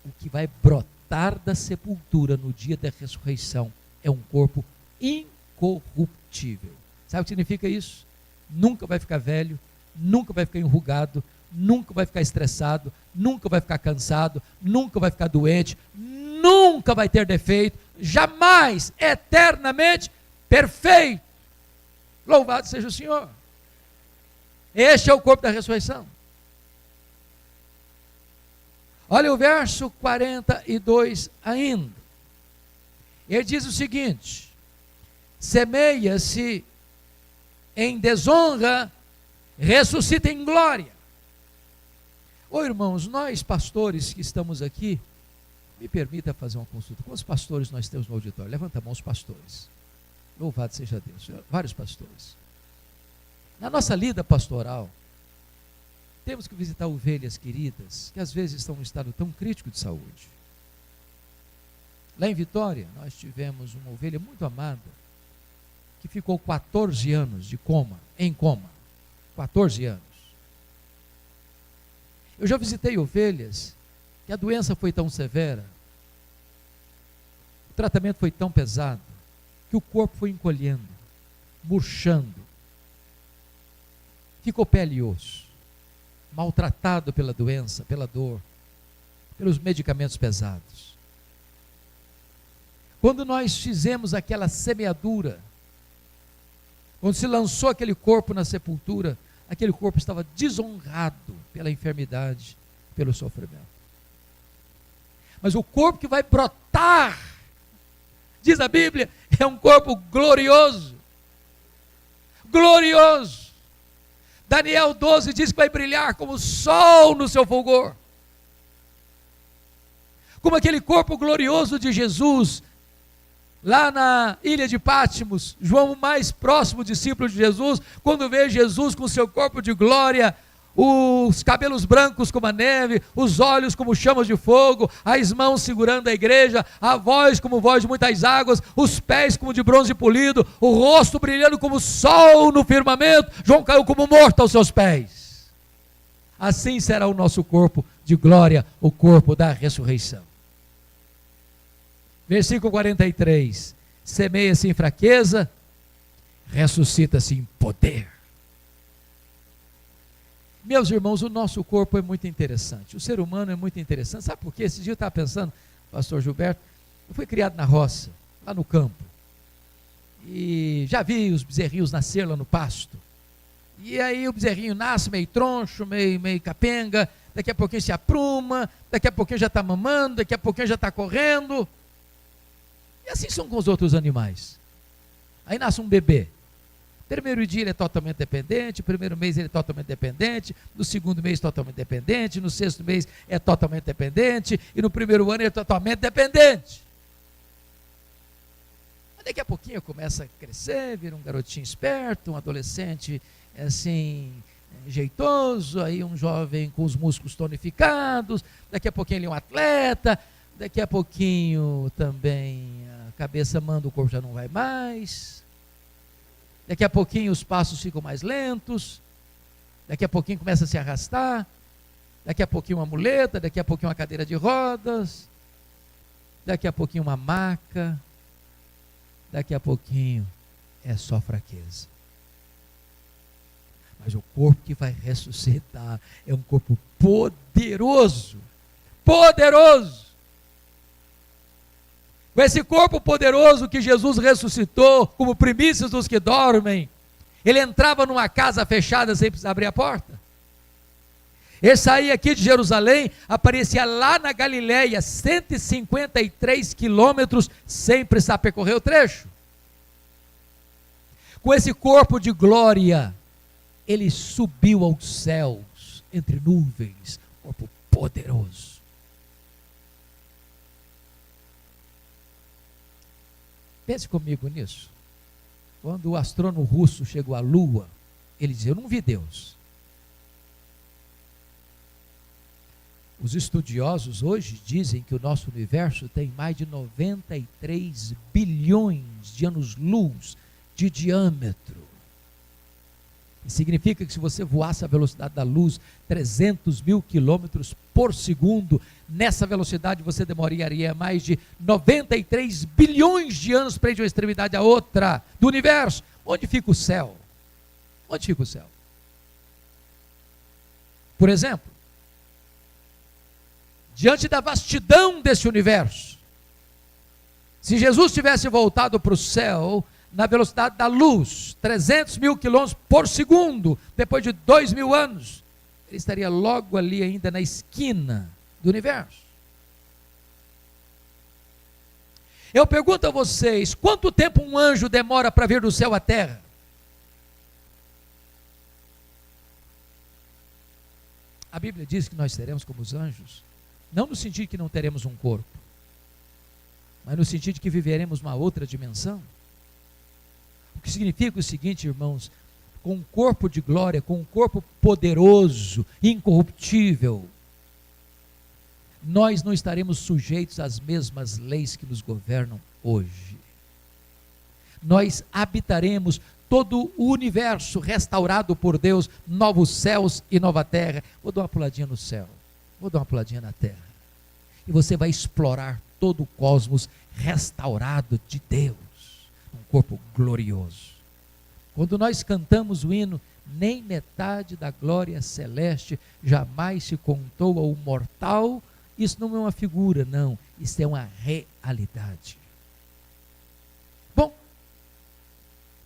O que vai brotar da sepultura no dia da ressurreição é um corpo incorruptível. Sabe o que significa isso? Nunca vai ficar velho, nunca vai ficar enrugado, nunca vai ficar estressado, nunca vai ficar cansado, nunca vai ficar doente, nunca vai ter defeito, jamais, eternamente perfeito. Louvado seja o Senhor. Este é o corpo da ressurreição. Olha o verso 42 ainda. Ele diz o seguinte: semeia-se em desonra, ressuscita em glória. Ô irmãos, nós pastores que estamos aqui, me permita fazer uma consulta. Quantos pastores nós temos no auditório? Levanta a mão os pastores. Louvado seja Deus. Vários pastores. Na nossa lida pastoral, temos que visitar ovelhas queridas, que às vezes estão em um estado tão crítico de saúde. Lá em Vitória, nós tivemos uma ovelha muito amada, que ficou 14 anos em coma. 14 anos. Eu já visitei ovelhas que a doença foi tão severa, o tratamento foi tão pesado, que o corpo foi encolhendo, murchando, ficou pele e osso, maltratado pela doença, pela dor, pelos medicamentos pesados. Quando nós fizemos aquela semeadura, quando se lançou aquele corpo na sepultura, aquele corpo estava desonrado pela enfermidade, pelo sofrimento. Mas o corpo que vai brotar, diz a Bíblia, é um corpo glorioso. Glorioso. Daniel 12 diz que vai brilhar como o sol no seu fulgor. Como aquele corpo glorioso de Jesus, lá na ilha de Pátimos, João, o mais próximo discípulo de Jesus, quando vê Jesus com seu corpo de glória, os cabelos brancos como a neve, os olhos como chamas de fogo, as mãos segurando a igreja, a voz como voz de muitas águas, os pés como de bronze polido, o rosto brilhando como o sol no firmamento, João caiu como morto aos seus pés. Assim será o nosso corpo de glória, o corpo da ressurreição. Versículo 43, semeia-se em fraqueza, ressuscita-se em poder. Meus irmãos, o nosso corpo é muito interessante, o ser humano é muito interessante. Sabe por quê? Esse dia eu estava pensando, pastor Gilberto, eu fui criado na roça, lá no campo, e já vi os bezerrinhos nascer lá no pasto, e aí o bezerrinho nasce meio troncho, meio capenga, daqui a pouquinho se apruma, daqui a pouquinho já está mamando, daqui a pouquinho já está correndo, e assim são com os outros animais. Aí nasce um bebê. Primeiro dia ele é totalmente dependente, primeiro mês ele é totalmente dependente, no segundo mês totalmente dependente, no sexto mês é totalmente dependente, e no primeiro ano ele é totalmente dependente. Mas daqui a pouquinho começa a crescer, vira um garotinho esperto, um adolescente assim, jeitoso, aí um jovem com os músculos tonificados, daqui a pouquinho ele é um atleta, daqui a pouquinho também a cabeça manda, o corpo já não vai mais. Daqui a pouquinho os passos ficam mais lentos, daqui a pouquinho começa a se arrastar, daqui a pouquinho uma muleta, daqui a pouquinho uma cadeira de rodas, daqui a pouquinho uma maca, daqui a pouquinho é só fraqueza. Mas o corpo que vai ressuscitar é um corpo poderoso, poderoso. Com esse corpo poderoso que Jesus ressuscitou, como primícias dos que dormem, ele entrava numa casa fechada sem precisar abrir a porta. Ele saía aqui de Jerusalém, aparecia lá na Galileia, 153 quilômetros, sem precisar percorrer o trecho. Com esse corpo de glória, ele subiu aos céus, entre nuvens, corpo poderoso. Pense comigo nisso. Quando o astrônomo russo chegou à Lua, ele dizia: eu não vi Deus. Os estudiosos hoje dizem que o nosso universo tem mais de 93 bilhões de anos-luz de diâmetro. Isso significa que se você voasse a velocidade da luz, 300 mil quilômetros por segundo, nessa velocidade você demoraria mais de 93 bilhões de anos para ir de uma extremidade à outra do universo. Onde fica o céu? Onde fica o céu? Por exemplo, diante da vastidão desse universo, se Jesus tivesse voltado para o céu na velocidade da luz, 300 mil quilômetros por segundo, depois de 2.000 anos, ele estaria logo ali ainda na esquina do universo. Eu pergunto a vocês, quanto tempo um anjo demora para vir do céu à terra? A Bíblia diz que nós seremos como os anjos, não no sentido que não teremos um corpo, mas no sentido de que viveremos uma outra dimensão. O que significa o seguinte, irmãos, com um corpo de glória, com um corpo poderoso, incorruptível, nós não estaremos sujeitos às mesmas leis que nos governam hoje. Nós habitaremos todo o universo restaurado por Deus, novos céus e nova terra. Vou dar uma puladinha no céu, vou dar uma puladinha na terra, e você vai explorar todo o cosmos restaurado de Deus, um corpo glorioso. Quando nós cantamos o hino, nem metade da glória celeste jamais se contou ao mortal, isso não é uma figura, não, isso é uma realidade. Bom,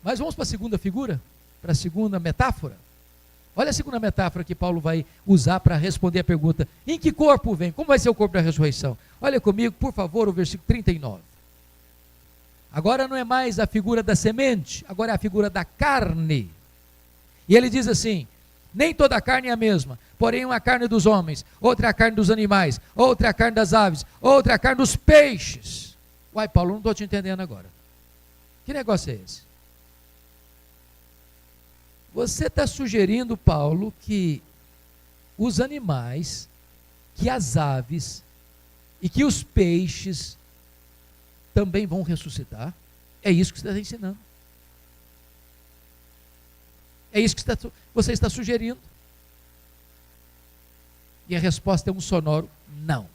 mas vamos para a segunda figura, para a segunda metáfora. Olha a segunda metáfora que Paulo vai usar para responder a pergunta: em que corpo vem? Como vai ser o corpo da ressurreição? Olha comigo, por favor, o versículo 39. Agora não é mais a figura da semente, agora é a figura da carne. E ele diz assim: nem toda a carne é a mesma, porém uma é a carne dos homens, outra é a carne dos animais, outra é a carne das aves, outra é a carne dos peixes. Uai, Paulo, não estou te entendendo agora. Que negócio é esse? Você está sugerindo, Paulo, que os animais, que as aves e que os peixes também vão ressuscitar? É isso que você está ensinando. É isso que você está sugerindo. E a resposta é um sonoro não.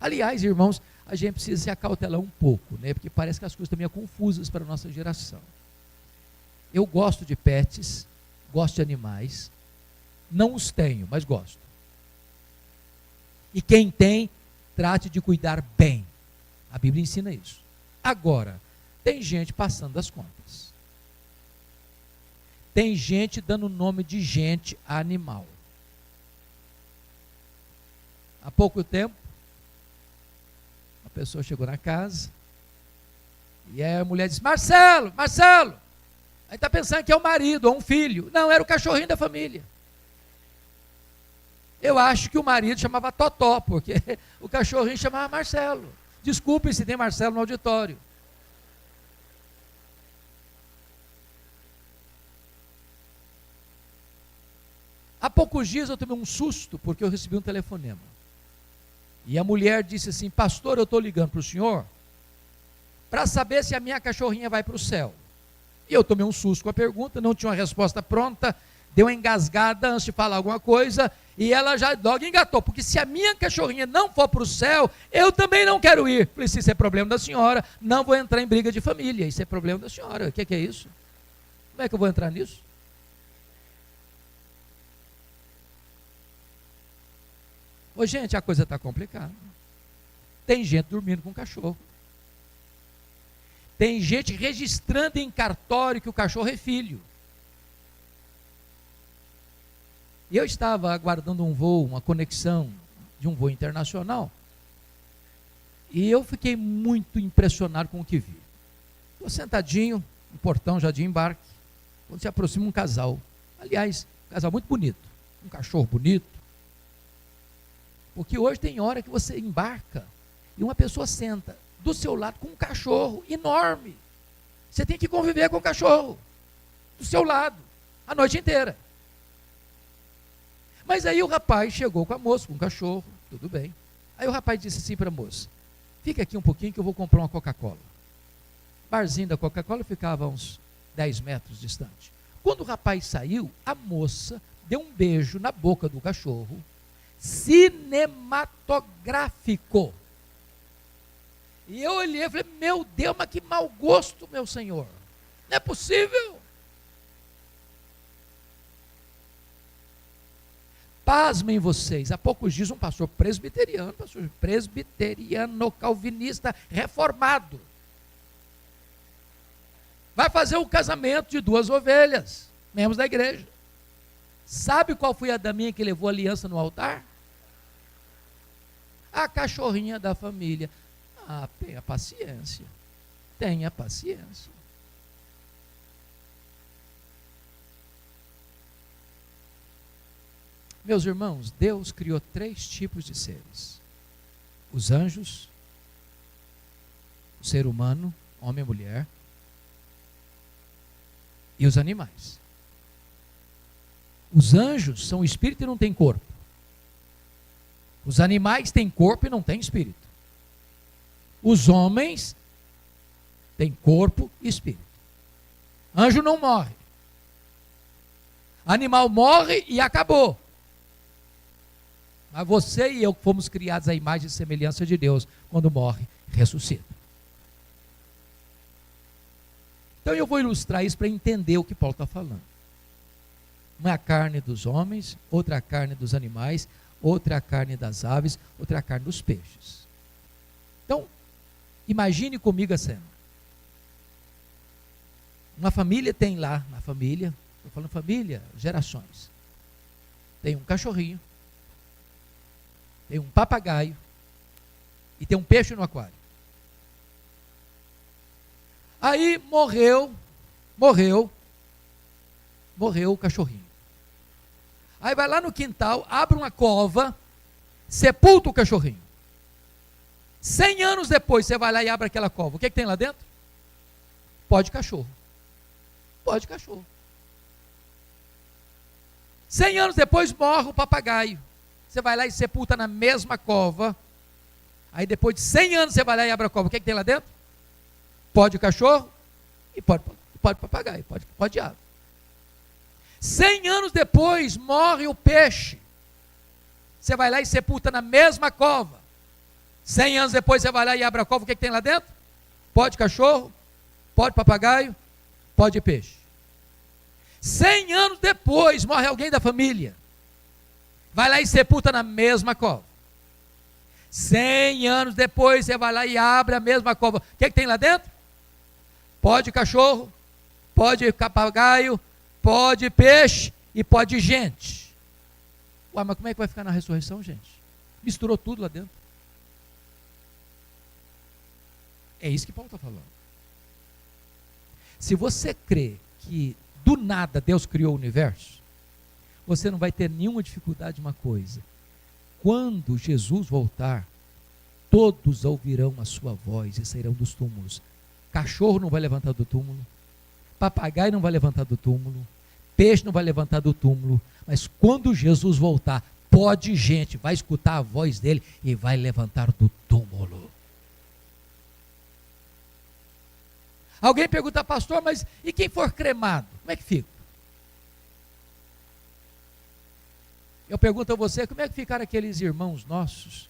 Aliás, irmãos, a gente precisa se acautelar um pouco, né? Porque parece que as coisas estão meio confusas para a nossa geração. Eu gosto de pets, gosto de animais, não os tenho, mas gosto. E quem tem, trate de cuidar bem. A Bíblia ensina isso. Agora, tem gente passando das contas. Tem gente dando nome de gente a animal. Há pouco tempo, uma pessoa chegou na casa e a mulher disse: Marcelo, Marcelo. Aí está pensando que é o marido ou um filho. Não, era o cachorrinho da família. Eu acho que o marido chamava Totó, porque o cachorrinho chamava Marcelo. Desculpem se tem Marcelo no auditório. Há poucos dias eu tomei um susto, porque eu recebi um telefonema. E a mulher disse assim: pastor, eu estou ligando para o senhor para saber se a minha cachorrinha vai para o céu. E eu tomei um susto com a pergunta, não tinha uma resposta pronta, deu uma engasgada antes de falar alguma coisa, e ela já logo engatou, porque se a minha cachorrinha não for para o céu, eu também não quero ir. Falei: se isso é problema da senhora, não vou entrar em briga de família, isso é problema da senhora. O que é isso? Como é que eu vou entrar nisso? Ô gente, a coisa está complicada. Tem gente dormindo com cachorro. Tem gente registrando em cartório que o cachorro é filho. E eu estava aguardando um voo, uma conexão de um voo internacional, e eu fiquei muito impressionado com o que vi. Estou sentadinho no portão já de embarque, quando se aproxima um casal. Aliás, um casal muito bonito, um cachorro bonito. Porque hoje tem hora que você embarca e uma pessoa senta do seu lado com um cachorro enorme. Você tem que conviver com o cachorro do seu lado a noite inteira. Mas aí o rapaz chegou com a moça, com o cachorro, tudo bem. Aí o rapaz disse assim para a moça: fica aqui um pouquinho que eu vou comprar uma Coca-Cola. O barzinho da Coca-Cola ficava a uns 10 metros distante. Quando o rapaz saiu, a moça deu um beijo na boca do cachorro, cinematográfico. E eu olhei e falei: meu Deus, mas que mau gosto, meu senhor. Não é possível. Pasmem vocês, há poucos dias um pastor presbiteriano calvinista, reformado, vai fazer um casamento de 2 ovelhas, membros da igreja. Sabe qual foi a daminha que levou a aliança no altar? A cachorrinha da família. Ah, tenha paciência, tenha paciência. Meus irmãos, Deus criou 3 tipos de seres: os anjos, o ser humano, homem e mulher, e os animais. Os anjos são espírito e não têm corpo. Os animais têm corpo e não têm espírito. Os homens têm corpo e espírito. Anjo não morre. Animal morre e acabou. Mas você e eu que fomos criados à imagem e semelhança de Deus, quando morre, ressuscita. Então eu vou ilustrar isso para entender o que Paulo está falando. Uma é a carne dos homens, outra é a carne dos animais, outra é a carne das aves, outra é a carne dos peixes. Então, imagine comigo a cena. Uma família tem lá, na família, estou falando família, gerações. Tem um cachorrinho, tem um papagaio e tem um peixe no aquário. Aí morreu o cachorrinho. Aí vai lá no quintal, abre uma cova, sepulta o cachorrinho. 100 anos depois, você vai lá e abre aquela cova. O que tem lá dentro? Pó de cachorro. Pó de cachorro. 100 anos depois morre o papagaio. Você vai lá e sepulta na mesma cova. Aí depois de 100 anos você vai lá e abre a cova. O que tem lá dentro? Pó de cachorro e pó de papagaio, pó de ave. 100 anos depois morre o peixe. Você vai lá e sepulta na mesma cova. 100 anos depois você vai lá e abre a cova. O que tem lá dentro? Pó de cachorro, pó de papagaio, pó de peixe. 100 anos depois morre alguém da família. Vai lá e sepulta na mesma cova. 100 anos depois você vai lá e abre a mesma cova. O que tem lá dentro? Pó de cachorro, pó de papagaio, pó de peixe e pó de gente. Ué, mas como é que vai ficar na ressurreição, gente? Misturou tudo lá dentro. É isso que Paulo está falando. Se você crê que do nada Deus criou o universo, você não vai ter nenhuma dificuldade de uma coisa: quando Jesus voltar, todos ouvirão a sua voz e sairão dos túmulos. Cachorro não vai levantar do túmulo, papagaio não vai levantar do túmulo, peixe não vai levantar do túmulo, mas quando Jesus voltar, pó de gente vai escutar a voz dele e vai levantar do túmulo. Alguém pergunta: pastor, mas e quem for cremado? Como é que fica? Eu pergunto a você: como é que ficaram aqueles irmãos nossos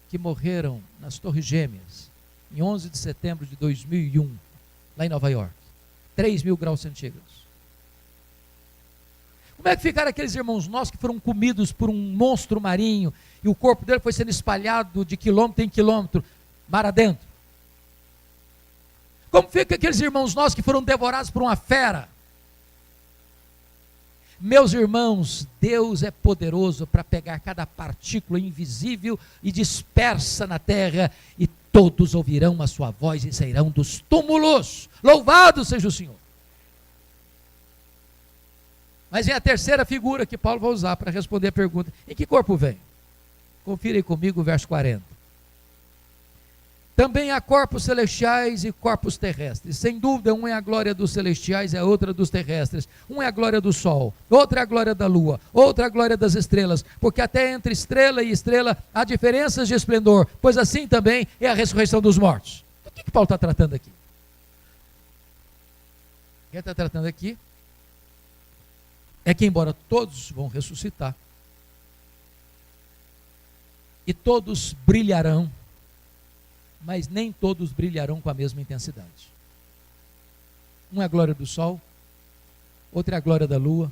que morreram nas Torres Gêmeas, em 11 de setembro de 2001, lá em Nova York? 3.000 graus centígrados. Como é que ficaram aqueles irmãos nossos que foram comidos por um monstro marinho e o corpo dele foi sendo espalhado de quilômetro em quilômetro, mar adentro? Como fica aqueles irmãos nossos que foram devorados por uma fera? Meus irmãos, Deus é poderoso para pegar cada partícula invisível e dispersa na terra, e todos ouvirão a sua voz e sairão dos túmulos. Louvado seja o Senhor. Mas vem a terceira figura que Paulo vai usar para responder a pergunta: em que corpo vem? Confira aí comigo o verso 40. Também há corpos celestiais e corpos terrestres. Sem dúvida, um é a glória dos celestiais e a outra dos terrestres. Um é a glória do sol, outra é a glória da lua, outra é a glória das estrelas. Porque até entre estrela e estrela há diferenças de esplendor, pois assim também é a ressurreição dos mortos. Do que Paulo está tratando aqui? O que ele está tratando aqui é que, embora todos vão ressuscitar, e todos brilharão, mas nem todos brilharão com a mesma intensidade. Um é a glória do sol, outra é a glória da lua,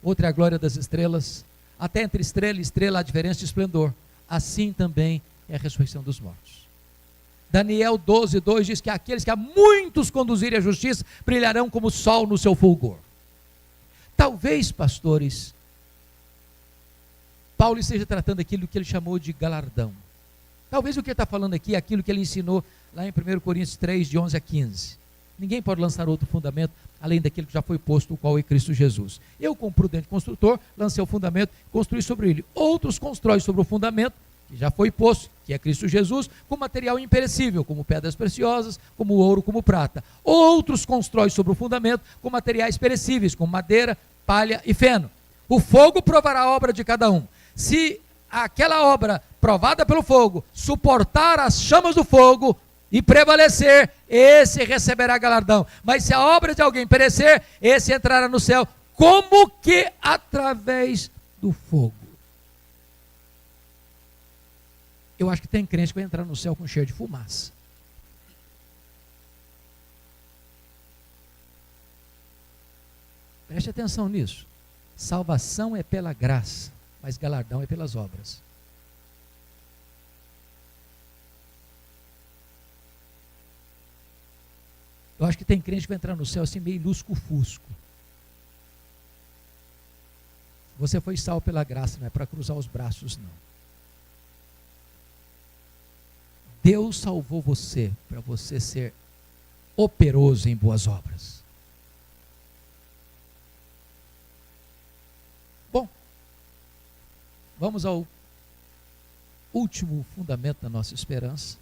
outra é a glória das estrelas. Até entre estrela e estrela há diferença de esplendor. Assim também é a ressurreição dos mortos. Daniel 12:2 diz que aqueles que a muitos conduzirem à justiça brilharão como o sol no seu fulgor. Talvez, pastores, Paulo esteja tratando aquilo que ele chamou de galardão. Talvez o que ele está falando aqui é aquilo que ele ensinou lá em 1 Coríntios 3, de 11 a 15. Ninguém pode lançar outro fundamento além daquele que já foi posto, o qual é Cristo Jesus. Eu, como prudente construtor, lancei o fundamento e construí sobre ele. Outros constroem sobre o fundamento, que já foi posto, que é Cristo Jesus, com material imperecível, como pedras preciosas, como ouro, como prata. Outros constroem sobre o fundamento com materiais perecíveis, como madeira, palha e feno. O fogo provará a obra de cada um. Se aquela obra provada pelo fogo suportar as chamas do fogo e prevalecer, esse receberá galardão. Mas se a obra de alguém perecer, esse entrará no céu, como que através do fogo. Eu acho que tem crente que vai entrar no céu com cheiro de fumaça. Preste atenção nisso. Salvação é pela graça, mas galardão é pelas obras. Eu acho que tem crente que vai entrar no céu assim meio lusco-fusco. Você foi salvo pela graça, não é para cruzar os braços, não. Deus salvou você para você ser operoso em boas obras. Bom, vamos ao último fundamento da nossa esperança,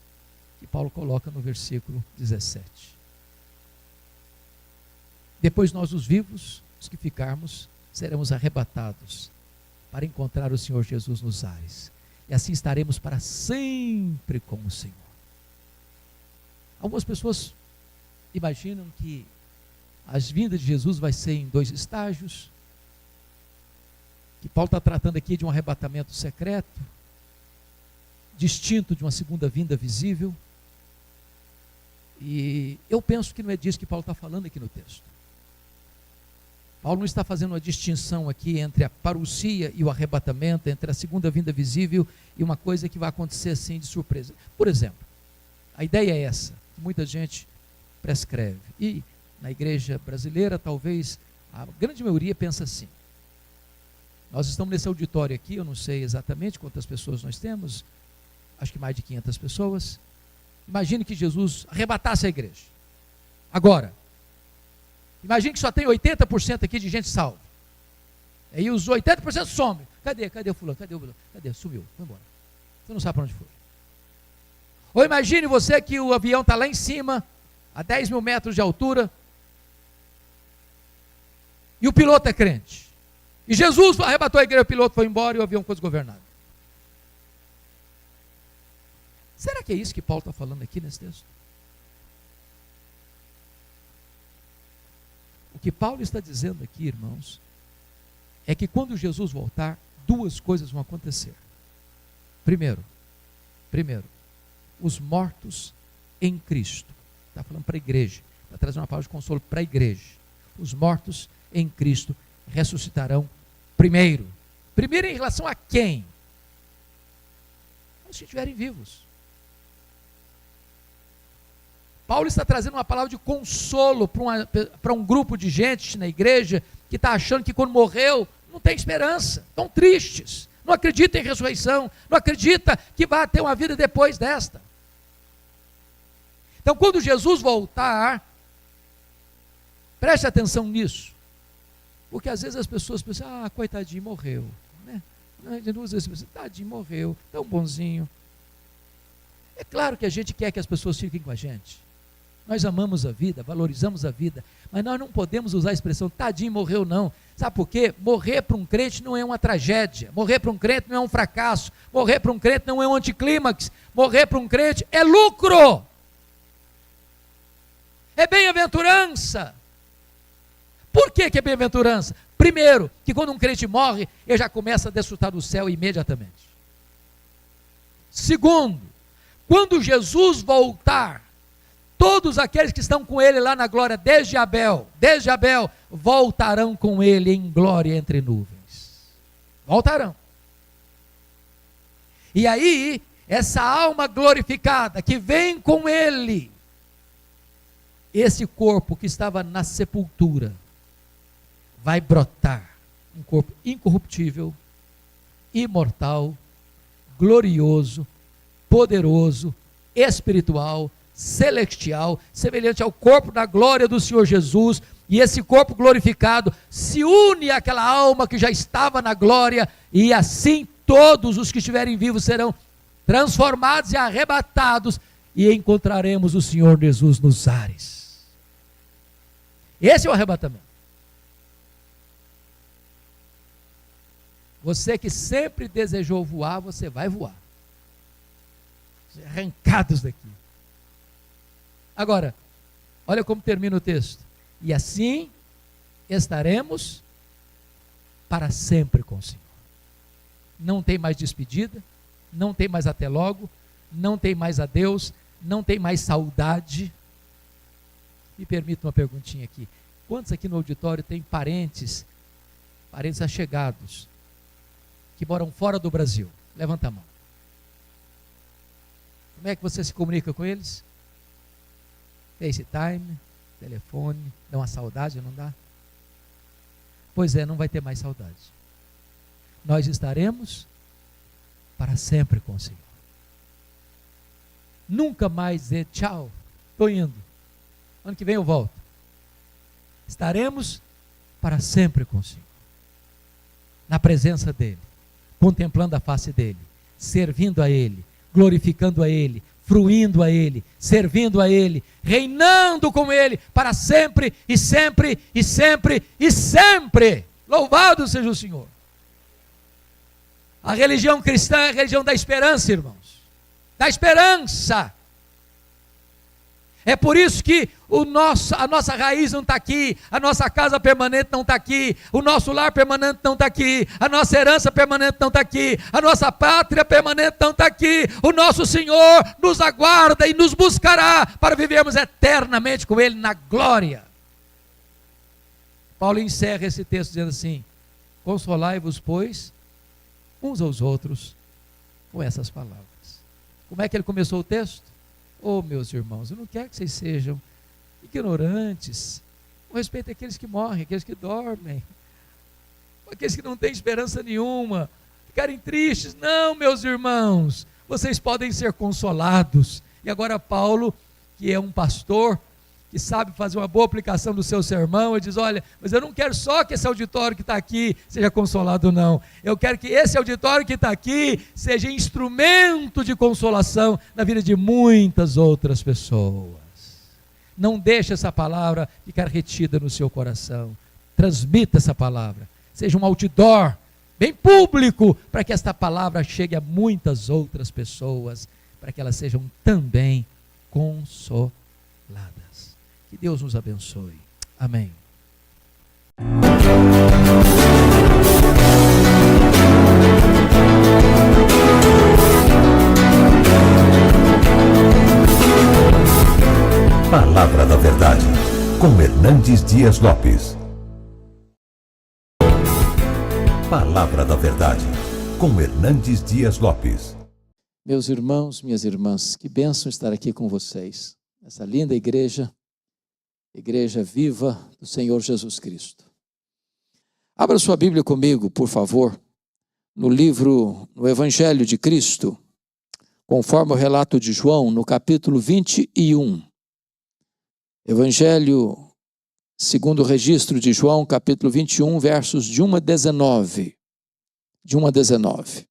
que Paulo coloca no versículo 17. Depois nós, os vivos, os que ficarmos, seremos arrebatados para encontrar o Senhor Jesus nos ares. E assim estaremos para sempre com o Senhor. Algumas pessoas imaginam que as vindas de Jesus vai ser em 2 estágios, que Paulo está tratando aqui de um arrebatamento secreto, distinto de uma segunda vinda visível. E eu penso que não é disso que Paulo está falando aqui no texto. Paulo não está fazendo uma distinção aqui entre a parousia e o arrebatamento, entre a segunda vinda visível e uma coisa que vai acontecer assim de surpresa. Por exemplo, a ideia é essa, que muita gente prescreve. E na igreja brasileira, talvez a grande maioria pensa assim. Nós estamos nesse auditório aqui, eu não sei exatamente quantas pessoas nós temos, acho que mais de 500 pessoas. Imagine que Jesus arrebatasse a igreja. Agora, imagine que só tem 80% aqui de gente salva. Aí os 80% somem. Cadê o fulano? Cadê o fulano? Cadê? Sumiu, foi embora. Você não sabe para onde foi. Ou imagine você que o avião está lá em cima, a 10 mil metros de altura, e o piloto é crente. E Jesus arrebatou a igreja, o piloto foi embora e o avião ficou desgovernado. Será que é isso que Paulo está falando aqui nesse texto? O que Paulo está dizendo aqui, irmãos, é que quando Jesus voltar, 2 coisas vão acontecer. Primeiro, os mortos em Cristo. Está falando para a igreja, está trazendo uma palavra de consolo para a igreja. Os mortos em Cristo ressuscitarão primeiro. Primeiro em relação a quem? Os que estiverem vivos. Paulo está trazendo uma palavra de consolo para um grupo de gente na igreja que está achando que quando morreu não tem esperança, estão tristes, não acredita em ressurreição, não acredita que vai ter uma vida depois desta. Então, quando Jesus voltar, preste atenção nisso, porque às vezes as pessoas pensam, coitadinho, morreu, né? De 2 vezes, tadinho, morreu, tão bonzinho. É claro que a gente quer que as pessoas fiquem com a gente. Nós amamos a vida, valorizamos a vida, mas nós não podemos usar a expressão tadinho, morreu não. Sabe por quê? Morrer para um crente não é uma tragédia, morrer para um crente não é um fracasso, morrer para um crente não é um anticlímax, morrer para um crente é lucro, é bem-aventurança. Por que é bem-aventurança? Primeiro, que quando um crente morre, ele já começa a desfrutar do céu imediatamente. Segundo, quando Jesus voltar, todos aqueles que estão com ele lá na glória, desde Abel, voltarão com ele em glória entre nuvens. Voltarão. E aí, essa alma glorificada que vem com ele, esse corpo que estava na sepultura, vai brotar um corpo incorruptível, imortal, glorioso, poderoso, espiritual, celestial, semelhante ao corpo da glória do Senhor Jesus, e esse corpo glorificado se une àquela alma que já estava na glória, e assim todos os que estiverem vivos serão transformados e arrebatados, e encontraremos o Senhor Jesus nos ares. Esse é o arrebatamento. Você que sempre desejou voar, você vai voar. Arrancados daqui. Agora, olha como termina o texto. E assim estaremos para sempre com o Senhor. Não tem mais despedida, não tem mais até logo, não tem mais adeus, não tem mais saudade. Me permita uma perguntinha aqui. Quantos aqui no auditório têm parentes achegados, que moram fora do Brasil? Levanta a mão. Como é que você se comunica com eles? FaceTime, telefone, dá uma saudade, não dá? Pois é, não vai ter mais saudade. Nós estaremos para sempre com o Senhor. Nunca mais dizer tchau, estou indo, ano que vem eu volto. Estaremos para sempre com o Senhor, na presença dEle, contemplando a face dEle, servindo a Ele, glorificando a Ele, fruindo a Ele, servindo a Ele, reinando com Ele para sempre e sempre e sempre e sempre. Louvado seja o Senhor. A religião cristã é a religião da esperança, irmãos, da esperança. É por isso que a nossa raiz não está aqui, a nossa casa permanente não está aqui, o nosso lar permanente não está aqui, a nossa herança permanente não está aqui, a nossa pátria permanente não está aqui. O nosso Senhor nos aguarda e nos buscará para vivermos eternamente com Ele na glória. Paulo encerra esse texto dizendo assim: consolai-vos, pois, uns aos outros com essas palavras. Como é que ele começou o texto? Oh, meus irmãos, eu não quero que vocês sejam ignorantes, com respeito àqueles que morrem, aqueles que dormem, aqueles que não têm esperança nenhuma, ficarem tristes. Não, meus irmãos, vocês podem ser consolados. E agora Paulo, que é um pastor, que sabe fazer uma boa aplicação do seu sermão, ele diz: olha, mas eu não quero só que esse auditório que está aqui seja consolado, não. Eu quero que esse auditório que está aqui seja instrumento de consolação na vida de muitas outras pessoas. Não deixe essa palavra ficar retida no seu coração. Transmita essa palavra. Seja um outdoor bem público, para que esta palavra chegue a muitas outras pessoas, para que elas sejam também consoladas. Que Deus nos abençoe. Amém. Palavra da Verdade, com Hernandes Dias Lopes. Palavra da Verdade, com Hernandes Dias Lopes. Meus irmãos, minhas irmãs, que bênção estar aqui com vocês, nessa linda igreja viva do Senhor Jesus Cristo. Abra sua Bíblia comigo, por favor, no Evangelho de Cristo, conforme o relato de João, no capítulo 21. Evangelho, segundo o registro de João, capítulo 21, versos de 1 a 19. De 1 a 19.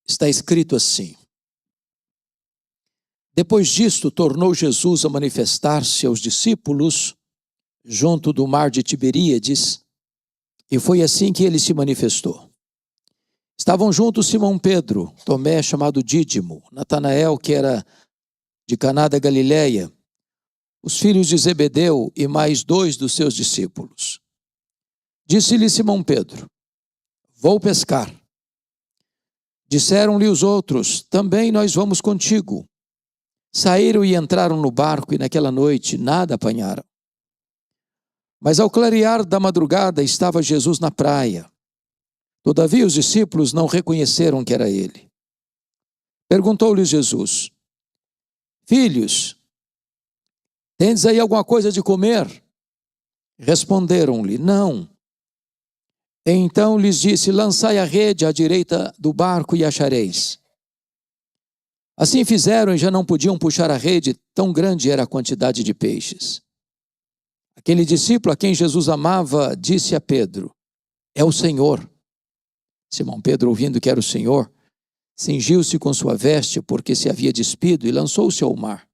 está escrito assim: depois disto, tornou Jesus a manifestar-se aos discípulos junto do mar de Tiberíades, e foi assim que ele se manifestou. Estavam juntos Simão Pedro, Tomé, chamado Dídimo, Natanael, que era de Caná da Galileia, os filhos de Zebedeu e mais 2 dos seus discípulos. Disse-lhe Simão Pedro: vou pescar. Disseram-lhe os outros: também nós vamos contigo. Saíram e entraram no barco, e naquela noite nada apanharam. Mas ao clarear da madrugada estava Jesus na praia. Todavia os discípulos não reconheceram que era ele. Perguntou-lhes Jesus: filhos, tendes aí alguma coisa de comer? Responderam-lhe: não. Então lhes disse: lançai a rede à direita do barco e achareis. Assim fizeram e já não podiam puxar a rede, tão grande era a quantidade de peixes. Aquele discípulo a quem Jesus amava disse a Pedro: é o Senhor. Simão Pedro, ouvindo que era o Senhor, cingiu-se com sua veste, porque se havia despido, e lançou-se ao mar.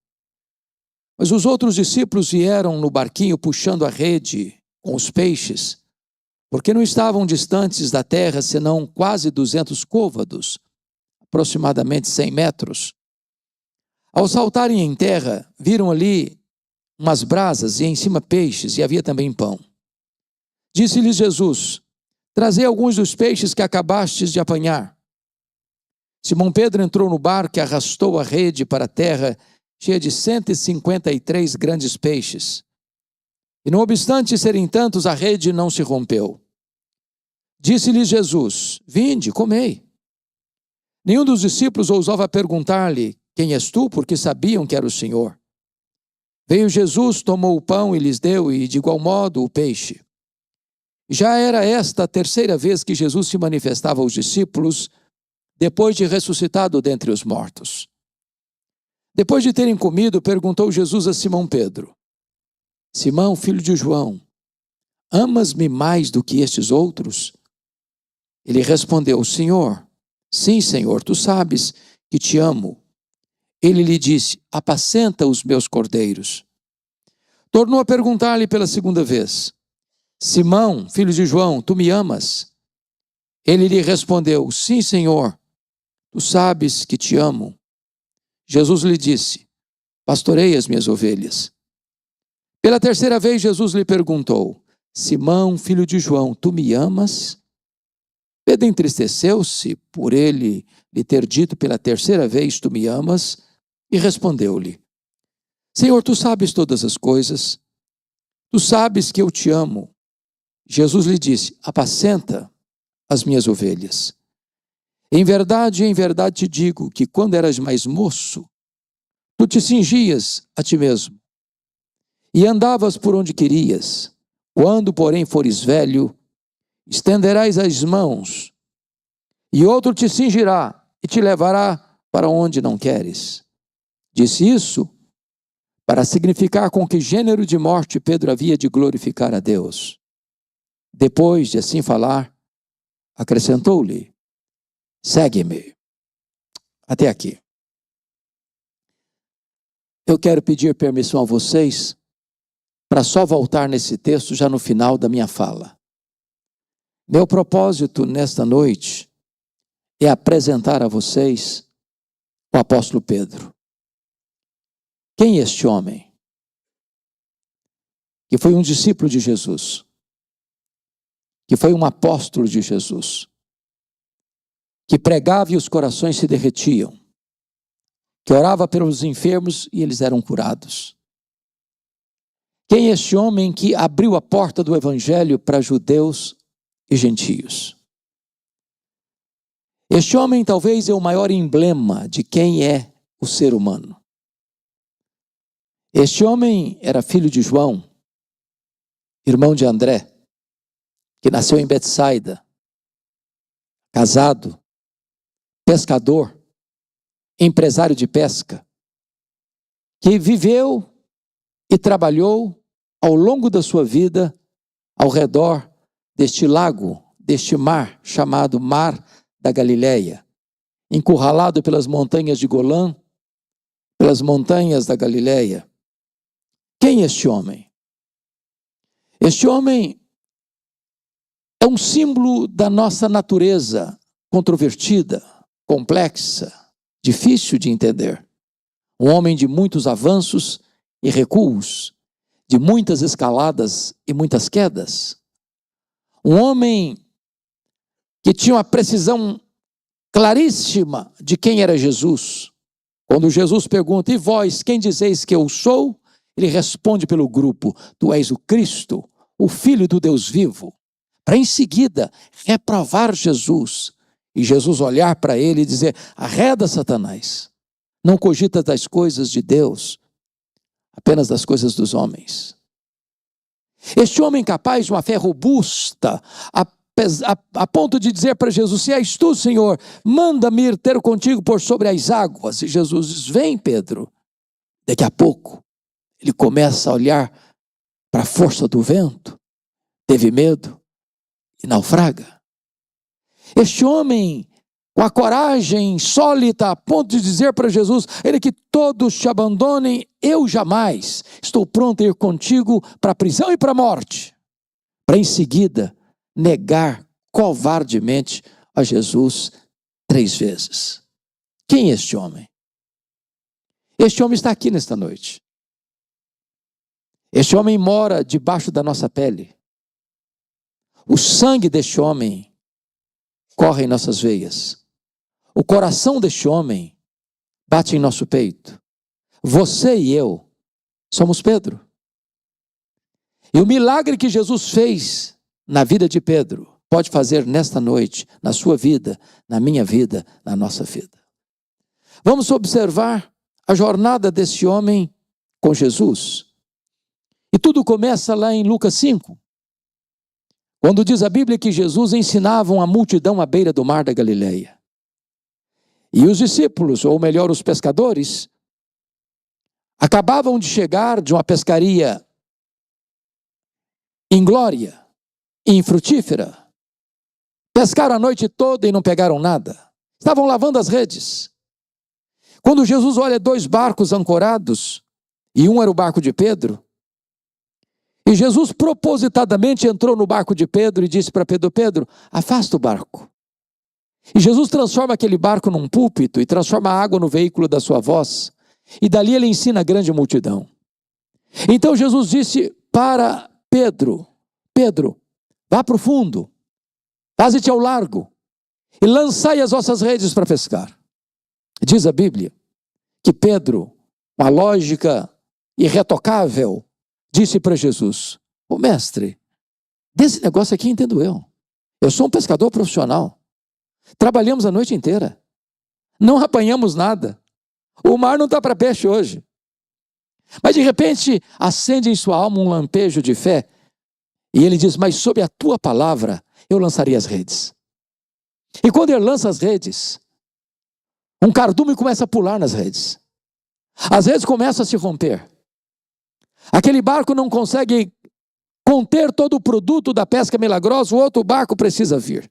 Mas os outros discípulos vieram no barquinho puxando a rede com os peixes, porque não estavam distantes da terra, senão quase 200 côvados, aproximadamente 100 metros. Ao saltarem em terra, viram ali umas brasas e em cima peixes, e havia também pão. Disse-lhes Jesus: trazei alguns dos peixes que acabastes de apanhar. Simão Pedro entrou no barco e arrastou a rede para a terra, cheia de 153 grandes peixes. E não obstante serem tantos, a rede não se rompeu. Disse-lhes Jesus: vinde, comei. Nenhum dos discípulos ousava perguntar-lhe: quem és tu? Porque sabiam que era o Senhor. Veio Jesus, tomou o pão e lhes deu, e de igual modo o peixe. Já era esta a 3ª vez que Jesus se manifestava aos discípulos, depois de ressuscitado dentre os mortos. Depois de terem comido, perguntou Jesus a Simão Pedro: Simão, filho de João, amas-me mais do que estes outros? Ele respondeu: Senhor, sim, Senhor, tu sabes que te amo. Ele lhe disse: apacenta os meus cordeiros. Tornou a perguntar-lhe pela 2ª vez: Simão, filho de João, tu me amas? Ele lhe respondeu: sim, Senhor, tu sabes que te amo. Jesus lhe disse: pastorei as minhas ovelhas. Pela 3ª vez Jesus lhe perguntou: Simão, filho de João, tu me amas? Pedro entristeceu-se por ele lhe ter dito pela 3ª vez: tu me amas? E respondeu-lhe: Senhor, tu sabes todas as coisas, tu sabes que eu te amo. Jesus lhe disse: apacenta as minhas ovelhas. Em verdade te digo que quando eras mais moço, tu te cingias a ti mesmo e andavas por onde querias. Quando, porém, fores velho, estenderás as mãos, e outro te cingirá e te levará para onde não queres. Disse isso para significar com que gênero de morte Pedro havia de glorificar a Deus. Depois de assim falar, acrescentou-lhe: segue-me. Até aqui. Eu quero pedir permissão a vocês para só voltar nesse texto já no final da minha fala. Meu propósito nesta noite é apresentar a vocês o apóstolo Pedro. Quem é este homem? Que foi um discípulo de Jesus, que foi um apóstolo de Jesus, que pregava e os corações se derretiam, que orava pelos enfermos e eles eram curados. Quem é este homem que abriu a porta do evangelho para judeus e gentios? Este homem talvez é o maior emblema de quem é o ser humano. Este homem era filho de João, irmão de André, que nasceu em Betsaida, casado, pescador, empresário de pesca, que viveu e trabalhou ao longo da sua vida ao redor deste lago, deste mar chamado Mar da Galileia, encurralado pelas montanhas de Golã, pelas montanhas da Galileia. Quem é este homem? Este homem é um símbolo da nossa natureza controvertida, complexa, difícil de entender. Um homem de muitos avanços e recuos, de muitas escaladas e muitas quedas. Um homem que tinha uma precisão claríssima de quem era Jesus. Quando Jesus pergunta, e vós, quem dizeis que eu sou? Ele responde pelo grupo, tu és o Cristo, o Filho do Deus vivo. Para em seguida reprovar Jesus. E Jesus olhar para ele e dizer, arreda Satanás, não cogita das coisas de Deus, apenas das coisas dos homens. Este homem capaz de uma fé robusta, a ponto de dizer para Jesus, se és tu, Senhor, manda-me ir ter contigo por sobre as águas. E Jesus diz, vem, Pedro. Daqui a pouco, ele começa a olhar para a força do vento, teve medo e naufraga. Este homem, com a coragem insólita, a ponto de dizer para Jesus, ele que todos te abandonem, eu jamais estou pronto a ir contigo para a prisão e para a morte. Para em seguida, negar covardemente a Jesus 3 vezes. Quem é este homem? Este homem está aqui nesta noite. Este homem mora debaixo da nossa pele. O sangue deste homem corre em nossas veias. O coração deste homem bate em nosso peito. Você e eu somos Pedro. E o milagre que Jesus fez na vida de Pedro pode fazer nesta noite, na sua vida, na minha vida, na nossa vida. Vamos observar a jornada desse homem com Jesus. E tudo começa lá em Lucas 5. Quando diz a Bíblia que Jesus ensinava a multidão à beira do mar da Galileia. E os discípulos, ou melhor, os pescadores, acabavam de chegar de uma pescaria inglória, infrutífera. Pescaram a noite toda e não pegaram nada. Estavam lavando as redes. Quando Jesus olha 2 barcos ancorados, e um era o barco de Pedro, e Jesus propositadamente entrou no barco de Pedro e disse para Pedro, Pedro, afasta o barco. E Jesus transforma aquele barco num púlpito e transforma a água no veículo da sua voz. E dali ele ensina a grande multidão. Então Jesus disse para Pedro, Pedro, vá para o fundo, faze-te ao largo e lançai as vossas redes para pescar. Diz a Bíblia que Pedro, uma lógica irretocável, disse para Jesus, ô mestre, desse negócio aqui entendo eu. Eu sou um pescador profissional. Trabalhamos a noite inteira. Não apanhamos nada. O mar não está para peixe hoje. Mas de repente acende em sua alma um lampejo de fé. E ele diz, mas sob a tua palavra eu lançaria as redes. E quando ele lança as redes, um cardume começa a pular nas redes. As redes começam a se romper. Aquele barco não consegue conter todo o produto da pesca milagrosa, o outro barco precisa vir.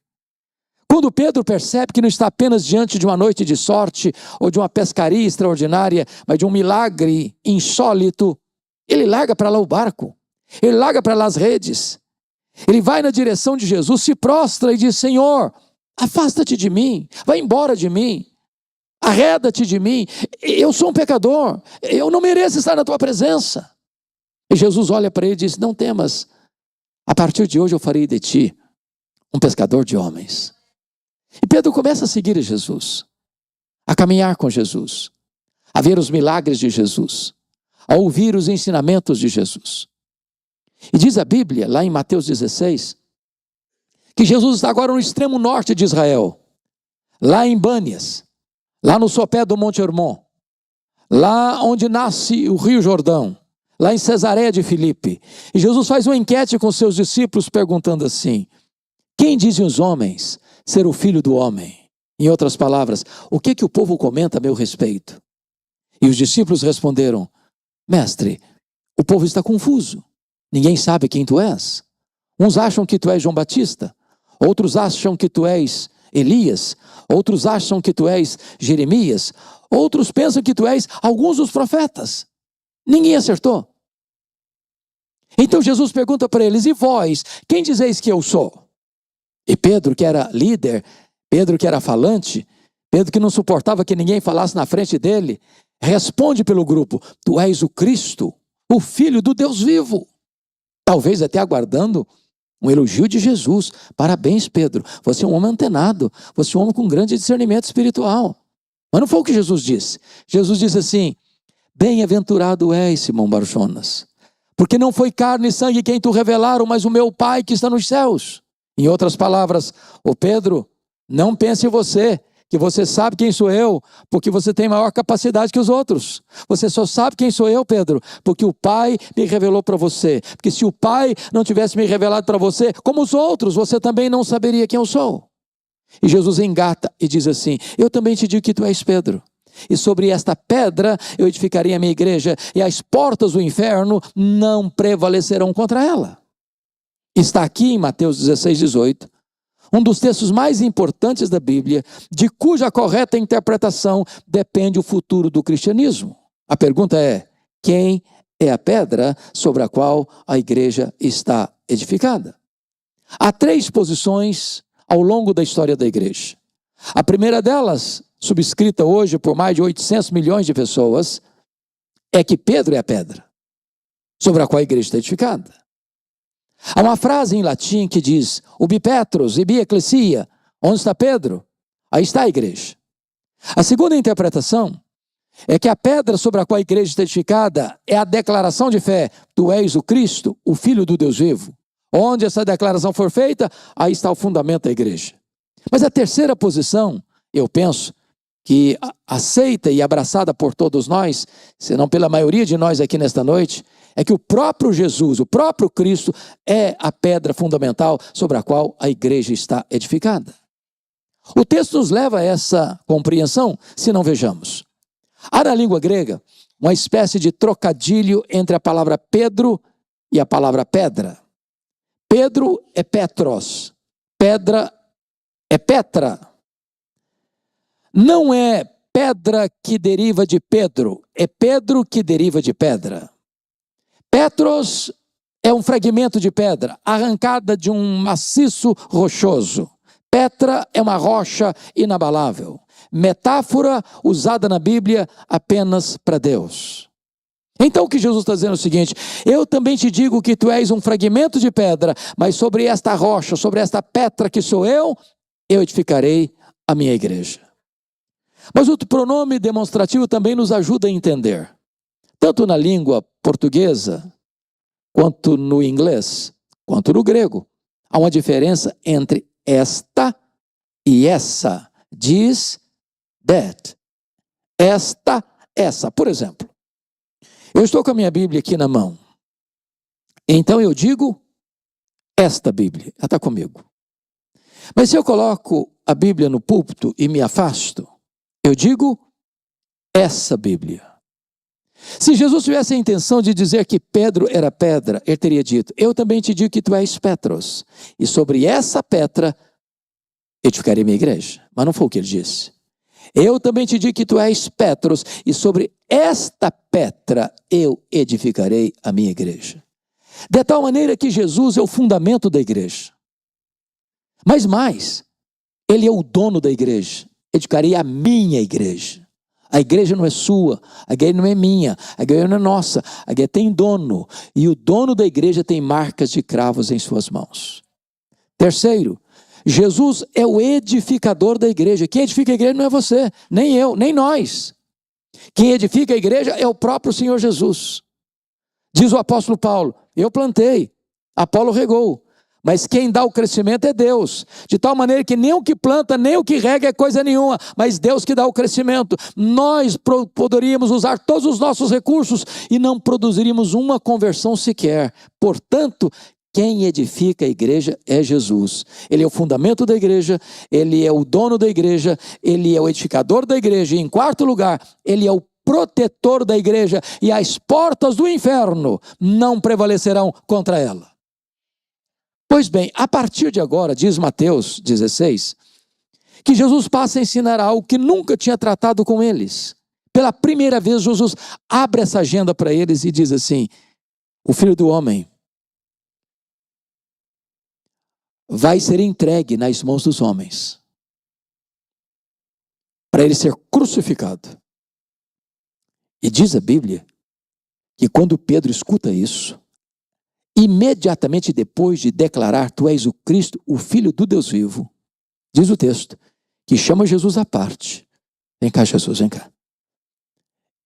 Quando Pedro percebe que não está apenas diante de uma noite de sorte, ou de uma pescaria extraordinária, mas de um milagre insólito, ele larga para lá o barco, ele larga para lá as redes, ele vai na direção de Jesus, se prostra e diz, Senhor, afasta-te de mim, vai embora de mim, arreda-te de mim, eu sou um pecador, eu não mereço estar na tua presença. E Jesus olha para ele e diz, não temas, a partir de hoje eu farei de ti um pescador de homens. E Pedro começa a seguir Jesus, a caminhar com Jesus, a ver os milagres de Jesus, a ouvir os ensinamentos de Jesus. E diz a Bíblia, lá em Mateus 16, que Jesus está agora no extremo norte de Israel, lá em Bânias, lá no sopé do Monte Hermon, lá onde nasce o Rio Jordão, lá em Cesareia de Filipe. E Jesus faz uma enquete com seus discípulos perguntando assim, quem dizem os homens ser o filho do homem? Em outras palavras, o que o povo comenta a meu respeito? E os discípulos responderam, mestre, o povo está confuso, ninguém sabe quem tu és. Uns acham que tu és João Batista, outros acham que tu és Elias, outros acham que tu és Jeremias, outros pensam que tu és alguns dos profetas. Ninguém acertou. Então Jesus pergunta para eles: e vós, quem dizeis que eu sou? E Pedro, que era líder, Pedro que era falante, Pedro que não suportava que ninguém falasse na frente dele, responde pelo grupo: tu és o Cristo, o Filho do Deus vivo. Talvez até aguardando um elogio de Jesus. Parabéns, Pedro, você é um homem antenado, você é um homem com grande discernimento espiritual. Mas não foi o que Jesus disse. Jesus disse assim: bem-aventurado és, Simão Barjonas, porque não foi carne e sangue quem tu revelaram, mas o meu Pai que está nos céus. Em outras palavras, ô Pedro, não pense em você, que você sabe quem sou eu, porque você tem maior capacidade que os outros. Você só sabe quem sou eu, Pedro, porque o Pai me revelou para você. Porque se o Pai não tivesse me revelado para você, como os outros, você também não saberia quem eu sou. E Jesus engata e diz assim: eu também te digo que tu és Pedro, e sobre esta pedra eu edificarei a minha igreja, e as portas do inferno não prevalecerão contra ela. Está aqui em Mateus 16:18, um dos textos mais importantes da Bíblia, de cuja correta interpretação depende o futuro do cristianismo. A pergunta é: quem é a pedra sobre a qual a igreja está edificada? Há 3 posições ao longo da história da igreja. A primeira delas, subscrita hoje por mais de 800 milhões de pessoas, é que Pedro é a pedra sobre a qual a igreja está edificada. Há uma frase em latim que diz: ubi Petros, ibi ecclesia. Onde está Pedro? Aí está a igreja. A segunda interpretação é que a pedra sobre a qual a igreja está edificada é a declaração de fé: tu és o Cristo, o Filho do Deus vivo. Onde essa declaração for feita, aí está o fundamento da igreja. Mas a terceira posição, eu penso, que aceita e abraçada por todos nós, se não pela maioria de nós aqui nesta noite, é que o próprio Jesus, o próprio Cristo, é a pedra fundamental sobre a qual a igreja está edificada. O texto nos leva a essa compreensão, se não vejamos. Há na língua grega uma espécie de trocadilho entre a palavra Pedro e a palavra pedra. Pedro é Petros, pedra é Petra. Não é pedra que deriva de Pedro, é Pedro que deriva de pedra. Petros é um fragmento de pedra, arrancada de um maciço rochoso. Petra é uma rocha inabalável. Metáfora usada na Bíblia apenas para Deus. Então o que Jesus está dizendo é o seguinte: eu também te digo que tu és um fragmento de pedra, mas sobre esta rocha, sobre esta Petra que sou eu edificarei a minha igreja. Mas o pronome demonstrativo também nos ajuda a entender. Tanto na língua portuguesa, quanto no inglês, quanto no grego, há uma diferença entre esta e essa. Diz that. Esta, essa. Por exemplo, eu estou com a minha Bíblia aqui na mão. Então eu digo esta Bíblia. Ela está comigo. Mas se eu coloco a Bíblia no púlpito e me afasto, eu digo essa Bíblia. Se Jesus tivesse a intenção de dizer que Pedro era pedra, ele teria dito: eu também te digo que tu és Petros, e sobre essa pedra edificarei minha igreja. Mas não foi o que ele disse. Eu também te digo que tu és Petros, e sobre esta pedra eu edificarei a minha igreja. De tal maneira que Jesus é o fundamento da igreja. Mas mais, ele é o dono da igreja. Edificarei a minha igreja. A igreja não é sua, a igreja não é minha, a igreja não é nossa, a igreja tem dono, e o dono da igreja tem marcas de cravos em suas mãos. Terceiro, Jesus é o edificador da igreja. Quem edifica a igreja não é você, nem eu, nem nós. Quem edifica a igreja é o próprio Senhor Jesus. Diz o apóstolo Paulo: eu plantei, Apolo regou, mas quem dá o crescimento é Deus, de tal maneira que nem o que planta, nem o que rega é coisa nenhuma, mas Deus que dá o crescimento. Nós poderíamos usar todos os nossos recursos e não produziríamos uma conversão sequer. Portanto, quem edifica a igreja é Jesus. Ele é o fundamento da igreja, ele é o dono da igreja, ele é o edificador da igreja, e em quarto lugar, ele é o protetor da igreja, e as portas do inferno não prevalecerão contra ela. Pois bem, a partir de agora, diz Mateus 16, que Jesus passa a ensinar algo que nunca tinha tratado com eles. Pela primeira vez, Jesus abre essa agenda para eles e diz assim: o Filho do Homem vai ser entregue nas mãos dos homens, para ele ser crucificado. E diz a Bíblia que quando Pedro escuta isso, imediatamente depois de declarar: tu és o Cristo, o Filho do Deus vivo, diz o texto, que chama Jesus à parte. Vem cá, Jesus, vem cá.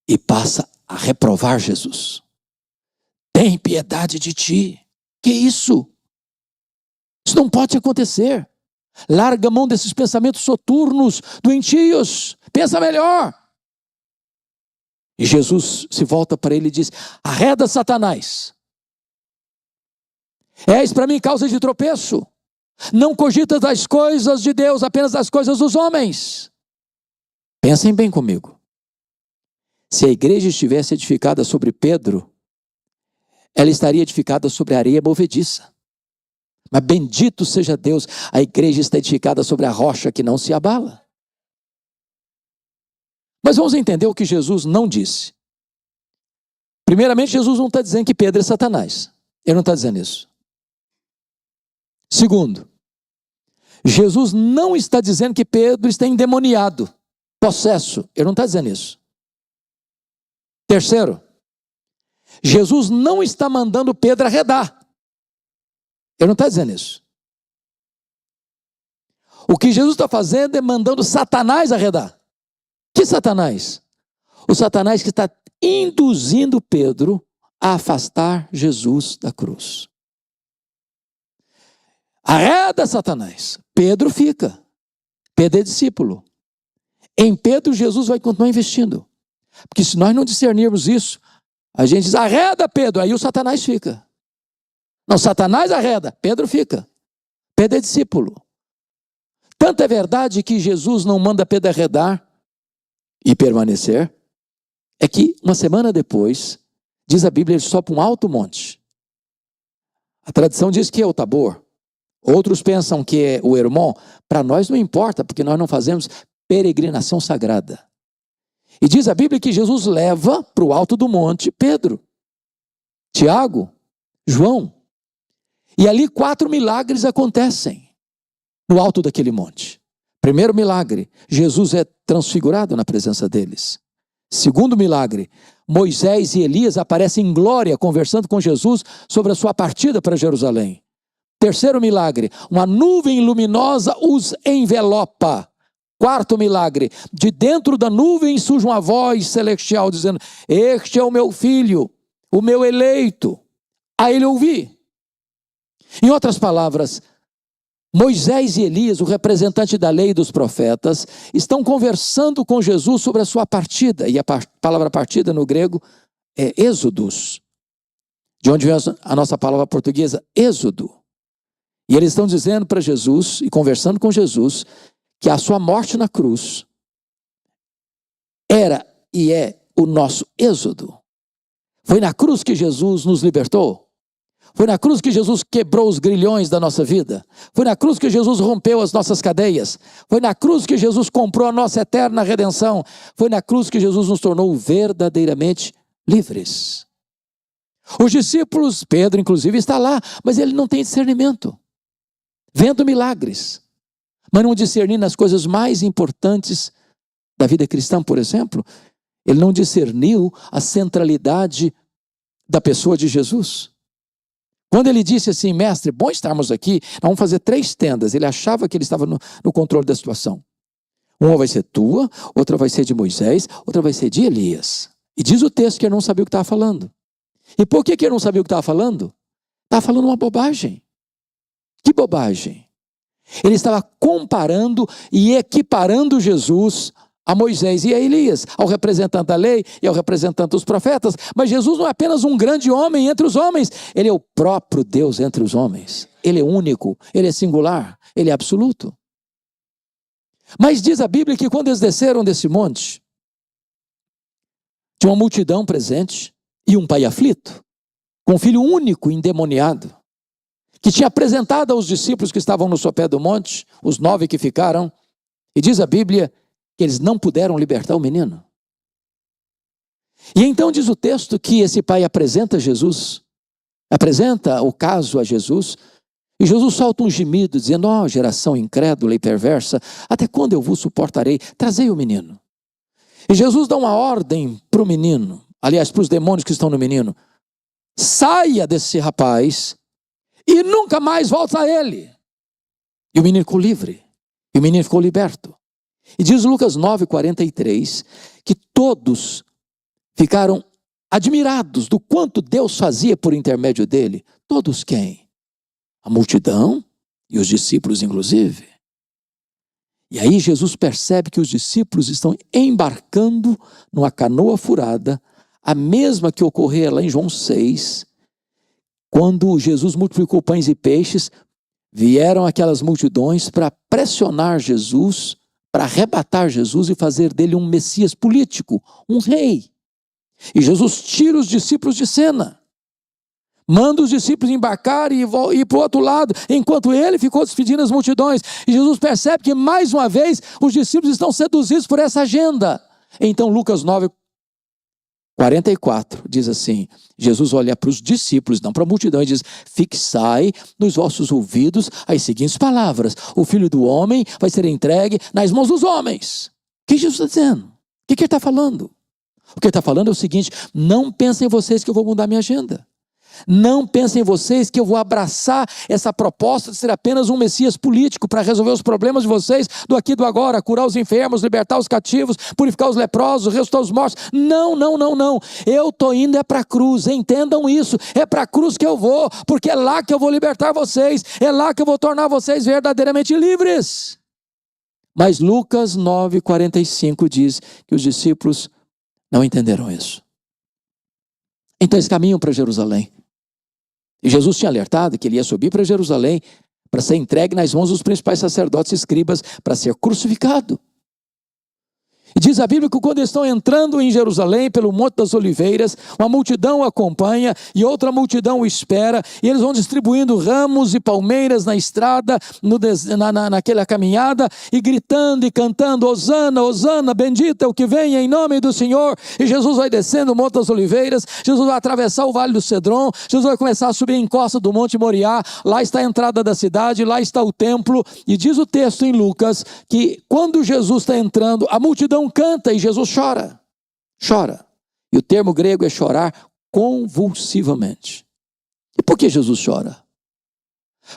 E passa a reprovar Jesus. Tem piedade de ti. Que isso? Isso não pode acontecer. Larga a mão desses pensamentos soturnos, doentios. Pensa melhor. E Jesus se volta para ele e diz: arreda, Satanás. És para mim causa de tropeço. Não cogitas das coisas de Deus, apenas das coisas dos homens. Pensem bem comigo. Se a igreja estivesse edificada sobre Pedro, ela estaria edificada sobre areia movediça. Mas bendito seja Deus, a igreja está edificada sobre a rocha que não se abala. Mas vamos entender o que Jesus não disse. Primeiramente, Jesus não está dizendo que Pedro é Satanás. Ele não está dizendo isso. Segundo, Jesus não está dizendo que Pedro está endemoniado, possesso. Ele não está dizendo isso. Terceiro, Jesus não está mandando Pedro arredar. Ele não está dizendo isso. O que Jesus está fazendo é mandando Satanás arredar. Que Satanás? O Satanás que está induzindo Pedro a afastar Jesus da cruz. Arreda, Satanás. Pedro fica. Pedro é discípulo. Em Pedro, Jesus vai continuar investindo. Porque se nós não discernirmos isso, a gente diz: arreda, Pedro. Aí o Satanás fica. Não, Satanás arreda, Pedro fica. Pedro é discípulo. Tanto é verdade que Jesus não manda Pedro arredar e permanecer, é que uma semana depois, diz a Bíblia, ele sobe para um alto monte. A tradição diz que é o Tabor. Outros pensam que é o Hermon. Para nós não importa, porque nós não fazemos peregrinação sagrada. E diz a Bíblia que Jesus leva para o alto do monte Pedro, Tiago, João. E ali 4 milagres acontecem no alto daquele monte. Primeiro milagre, Jesus é transfigurado na presença deles. Segundo milagre, Moisés e Elias aparecem em glória conversando com Jesus sobre a sua partida para Jerusalém. Terceiro milagre, uma nuvem luminosa os envelopa. Quarto milagre, de dentro da nuvem surge uma voz celestial dizendo: este é o meu filho, o meu eleito, a ele ouvi. Em outras palavras, Moisés e Elias, o representante da lei e dos profetas, estão conversando com Jesus sobre a sua partida, e a palavra partida no grego é êxodos, de onde vem a nossa palavra portuguesa, êxodo. E eles estão dizendo para Jesus, e conversando com Jesus, que a sua morte na cruz era e é o nosso êxodo. Foi na cruz que Jesus nos libertou. Foi na cruz que Jesus quebrou os grilhões da nossa vida. Foi na cruz que Jesus rompeu as nossas cadeias. Foi na cruz que Jesus comprou a nossa eterna redenção. Foi na cruz que Jesus nos tornou verdadeiramente livres. Os discípulos, Pedro inclusive está lá, mas ele não tem discernimento. Vendo milagres, mas não discernindo as coisas mais importantes da vida cristã, por exemplo, ele não discerniu a centralidade da pessoa de Jesus. Quando ele disse assim: mestre, bom estarmos aqui, nós vamos fazer 3 tendas. Ele achava que ele estava no controle da situação. Uma vai ser tua, outra vai ser de Moisés, outra vai ser de Elias. E diz o texto que ele não sabia o que estava falando. E por que ele não sabia o que estava falando? Estava falando uma bobagem. Que bobagem! Ele estava comparando e equiparando Jesus a Moisés e a Elias, ao representante da lei e ao representante dos profetas. Mas Jesus não é apenas um grande homem entre os homens, ele é o próprio Deus entre os homens. Ele é único, ele é singular, ele é absoluto. Mas diz a Bíblia que quando eles desceram desse monte, tinha uma multidão presente e um pai aflito, com um filho único endemoniado, que tinha apresentado aos discípulos que estavam no sopé do monte, os 9 que ficaram, E diz a Bíblia que eles não puderam libertar o menino. E então diz o texto que esse pai apresenta o caso a Jesus, e Jesus solta um gemido, dizendo: ó, geração incrédula e perversa, até quando eu vos suportarei? Trazei o menino. E Jesus dá uma ordem para o menino, aliás, para os demônios que estão no menino: saia desse rapaz e nunca mais volta a ele. E o menino ficou livre, e o menino ficou liberto. E diz Lucas 9:43, que todos ficaram admirados do quanto Deus fazia por intermédio dele. Todos quem? A multidão e os discípulos inclusive. E aí Jesus percebe que os discípulos estão embarcando numa canoa furada, a mesma que ocorria lá em João 6, quando Jesus multiplicou pães e peixes. Vieram aquelas multidões para pressionar Jesus, para arrebatar Jesus e fazer dele um Messias político, um rei. E Jesus tira os discípulos de cena, manda os discípulos embarcar e ir para o outro lado, enquanto ele ficou despedindo as multidões. E Jesus percebe que mais uma vez os discípulos estão seduzidos por essa agenda. Então Lucas 9:44 diz assim: Jesus olha para os discípulos, não para a multidão, e diz: fixai nos vossos ouvidos as seguintes palavras: o Filho do Homem vai ser entregue nas mãos dos homens. O que Jesus está dizendo? O que ele está falando? O que ele está falando é o seguinte: não pensem em vocês que eu vou mudar minha agenda. Não pensem em vocês que eu vou abraçar essa proposta de ser apenas um Messias político para resolver os problemas de vocês do aqui e do agora, curar os enfermos, libertar os cativos, purificar os leprosos, ressuscitar os mortos. Não. Eu estou indo para a cruz, entendam isso. É para a cruz que eu vou, porque é lá que eu vou libertar vocês, é lá que eu vou tornar vocês verdadeiramente livres. Mas Lucas 9:45 diz que os discípulos não entenderam isso. Então eles caminham para Jerusalém. E Jesus tinha alertado que ele ia subir para Jerusalém para ser entregue nas mãos dos principais sacerdotes e escribas para ser crucificado. E diz a Bíblia que quando eles estão entrando em Jerusalém pelo Monte das Oliveiras, uma multidão o acompanha e outra multidão o espera, e eles vão distribuindo ramos e palmeiras na estrada, naquela caminhada, e gritando e cantando: Hosana, Hosana, bendito é o que vem em nome do Senhor. E Jesus vai descendo o Monte das Oliveiras, Jesus vai atravessar o Vale do Cedron, Jesus vai começar a subir a encosta do Monte Moriá. Lá está a entrada da cidade, lá está o templo, e diz o texto em Lucas que quando Jesus está entrando, a multidão canta e Jesus chora. E o termo grego é chorar convulsivamente. E por que Jesus chora?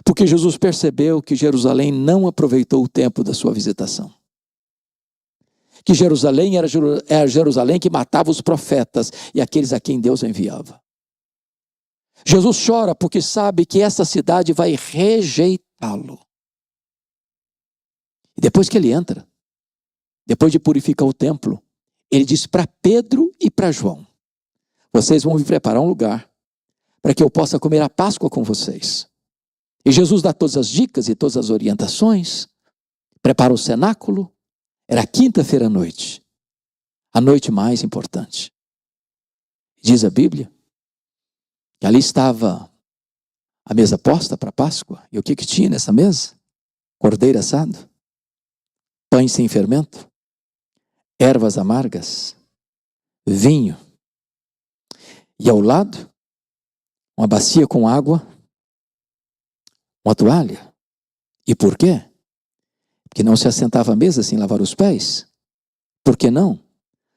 Porque Jesus percebeu que Jerusalém não aproveitou o tempo da sua visitação. Que Jerusalém era Jerusalém que matava os profetas e aqueles a quem Deus enviava. Jesus chora porque sabe que essa cidade vai rejeitá-lo. E depois que ele entra, depois de purificar o templo, ele diz para Pedro e para João: vocês vão me preparar um lugar para que eu possa comer a Páscoa com vocês. E Jesus dá todas as dicas e todas as orientações, prepara o cenáculo. Era quinta-feira à noite, a noite mais importante. Diz a Bíblia que ali estava a mesa posta para a Páscoa. E o que tinha nessa mesa? Cordeiro assado, pães sem fermento, ervas amargas, vinho, e ao lado, uma bacia com água, uma toalha. E por quê? Porque não se assentava à mesa sem lavar os pés. Por que não?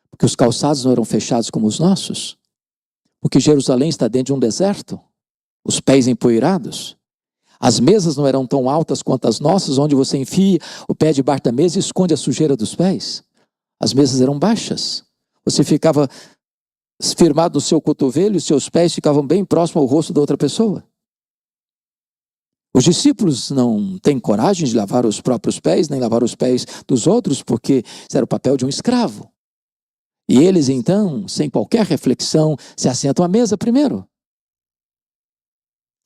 Porque os calçados não eram fechados como os nossos. Porque Jerusalém está dentro de um deserto, os pés empoeirados. As mesas não eram tão altas quanto as nossas, onde você enfia o pé debaixo da mesa e esconde a sujeira dos pés. As mesas eram baixas. Você ficava firmado no seu cotovelo e seus pés ficavam bem próximos ao rosto da outra pessoa. Os discípulos não têm coragem de lavar os próprios pés, nem lavar os pés dos outros, porque isso era o papel de um escravo. E eles então, sem qualquer reflexão, se assentam à mesa primeiro,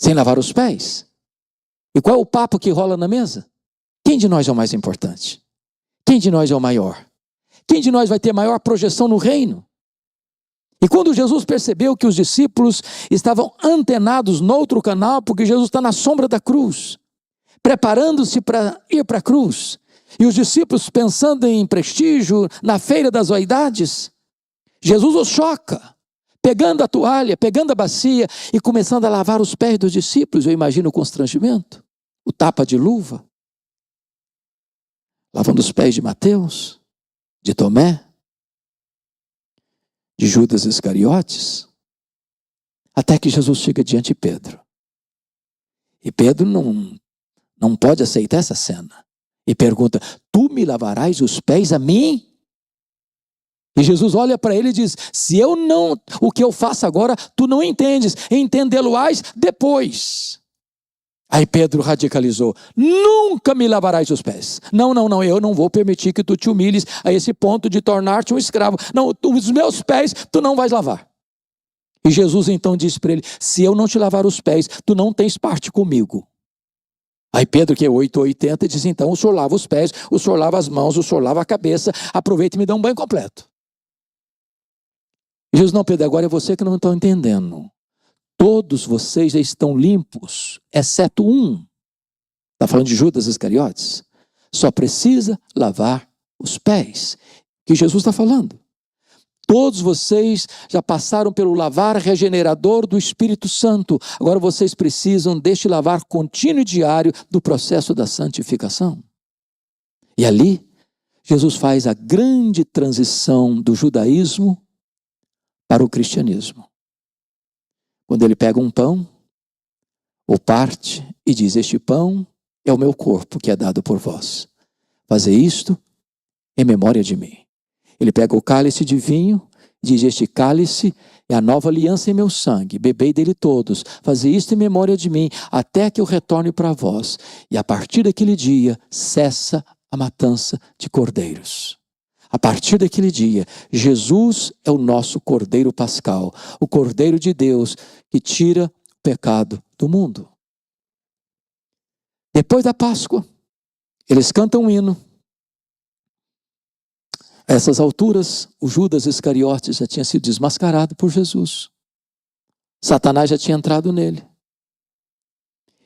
sem lavar os pés. E qual é o papo que rola na mesa? Quem de nós é o mais importante? Quem de nós é o maior? Quem de nós vai ter maior projeção no reino? E quando Jesus percebeu que os discípulos estavam antenados no outro canal, porque Jesus está na sombra da cruz, preparando-se para ir para a cruz, E os discípulos pensando em prestígio, na feira das vaidades, Jesus os choca, pegando a toalha, pegando a bacia e começando a lavar os pés dos discípulos. Eu imagino o constrangimento, o tapa de luva, lavando os pés de Mateus, de Tomé, de Judas Iscariotes, até que Jesus chega diante de Pedro. E Pedro não pode aceitar essa cena. E pergunta: tu me lavarás os pés a mim? E Jesus olha para ele e diz: se eu não, o que eu faço agora, tu não entendes, entendê-lo-ás depois. Aí Pedro radicalizou: nunca me lavarás os pés. Não, eu não vou permitir que tu te humilhes a esse ponto de tornar-te um escravo. Não, os meus pés tu não vais lavar. E Jesus então disse para ele: se eu não te lavar os pés, tu não tens parte comigo. Aí Pedro, que é 880, diz: então o senhor lava os pés, o senhor lava as mãos, o senhor lava a cabeça, aproveita e me dá um banho completo. E Jesus: não, Pedro, agora é você que não está entendendo. Todos vocês já estão limpos, exceto um. Está falando de Judas Iscariotes. Só precisa lavar os pés. Que Jesus está falando. Todos vocês já passaram pelo lavar regenerador do Espírito Santo. Agora vocês precisam deste lavar contínuo e diário do processo da santificação. E ali, Jesus faz a grande transição do judaísmo para o cristianismo. Quando ele pega um pão, o parte e diz: este pão é o meu corpo que é dado por vós. Fazei isto em memória de mim. Ele pega o cálice de vinho, diz: este cálice é a nova aliança em meu sangue, bebei dele todos, fazei isto em memória de mim, até que eu retorne para vós. E a partir daquele dia, cessa a matança de cordeiros. A partir daquele dia, Jesus é o nosso Cordeiro Pascal, o Cordeiro de Deus que tira o pecado do mundo. Depois da Páscoa, eles cantam um hino. A essas alturas, o Judas Iscariotes já tinha sido desmascarado por Jesus. Satanás já tinha entrado nele.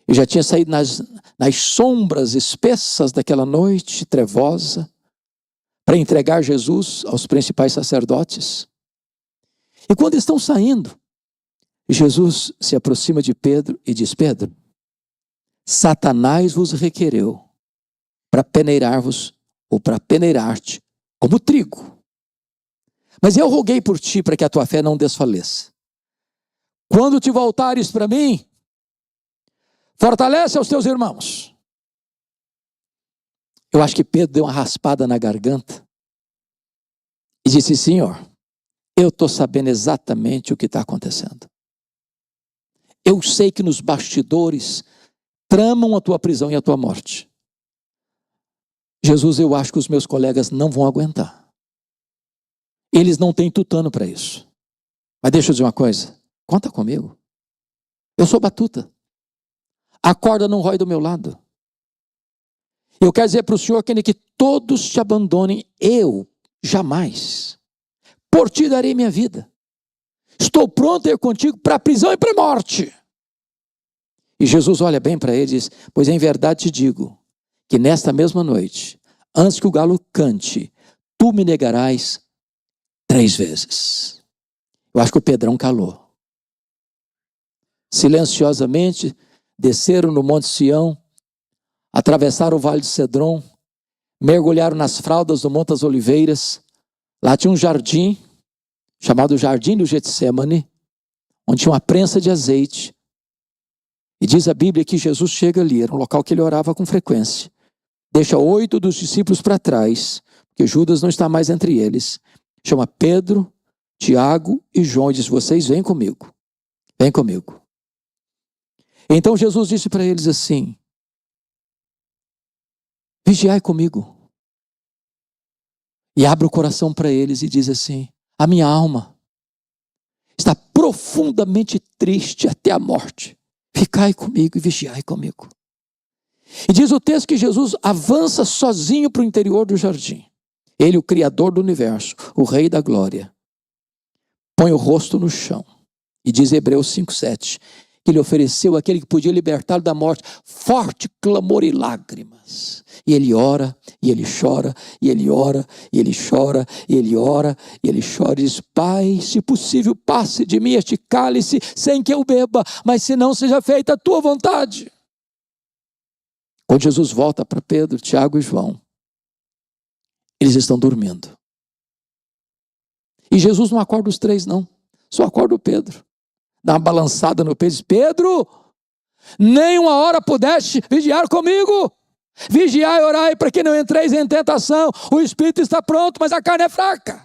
Ele já tinha saído nas sombras espessas daquela noite trevosa para entregar Jesus aos principais sacerdotes. E quando estão saindo, Jesus se aproxima de Pedro e diz: Pedro, Satanás vos requereu para peneirar-vos ou para peneirar-te como trigo. Mas eu roguei por ti para que a tua fé não desfaleça. Quando te voltares para mim, fortalece aos teus irmãos. Eu acho que Pedro deu uma raspada na garganta e disse: Senhor, eu estou sabendo exatamente o que está acontecendo. Eu sei que nos bastidores tramam a tua prisão e a tua morte. Jesus, eu acho que os meus colegas não vão aguentar. Eles não têm tutano para isso. Mas deixa eu dizer uma coisa, conta comigo. Eu sou batuta. A corda não rói do meu lado. Eu quero dizer para o Senhor que todos te abandonem, eu jamais. Por ti darei minha vida. Estou pronto a ir contigo para a prisão e para a morte. E Jesus olha bem para ele e diz: pois em verdade te digo, que nesta mesma noite, antes que o galo cante, tu me negarás 3 vezes. Eu acho que o Pedrão calou. Silenciosamente, desceram no Monte Sião, atravessaram o Vale de Cedron, mergulharam nas fraldas do Monte das Oliveiras. Lá tinha um jardim, chamado Jardim do Getsemane, onde tinha uma prensa de azeite. E diz a Bíblia que Jesus chega ali, era um local que ele orava com frequência. Deixa 8 dos discípulos para trás, porque Judas não está mais entre eles. Chama Pedro, Tiago e João e diz: vocês vêm comigo. Vem comigo. Então Jesus disse para eles assim: vigiai comigo. E abre o coração para eles e diz assim: a minha alma está profundamente triste até a morte. Ficai comigo e vigiai comigo. E diz o texto que Jesus avança sozinho para o interior do jardim. Ele, o Criador do universo, o Rei da glória, põe o rosto no chão. E diz Hebreus 5:7, que lhe ofereceu aquele que podia libertá-lo da morte. Forte clamor e lágrimas. E ele ora, e ele chora, e ele ora, e ele chora, e ele ora, e ele chora, e diz: Pai, se possível, passe de mim este cálice, sem que eu beba, mas se não, seja feita a tua vontade. Quando Jesus volta para Pedro, Tiago e João, eles estão dormindo. E Jesus não acorda os três, não. Só acorda o Pedro. Dá uma balançada no peito e diz: Pedro, nem uma hora pudeste vigiar comigo. Vigiai e orai para que não entreis em tentação. O espírito está pronto, mas a carne é fraca.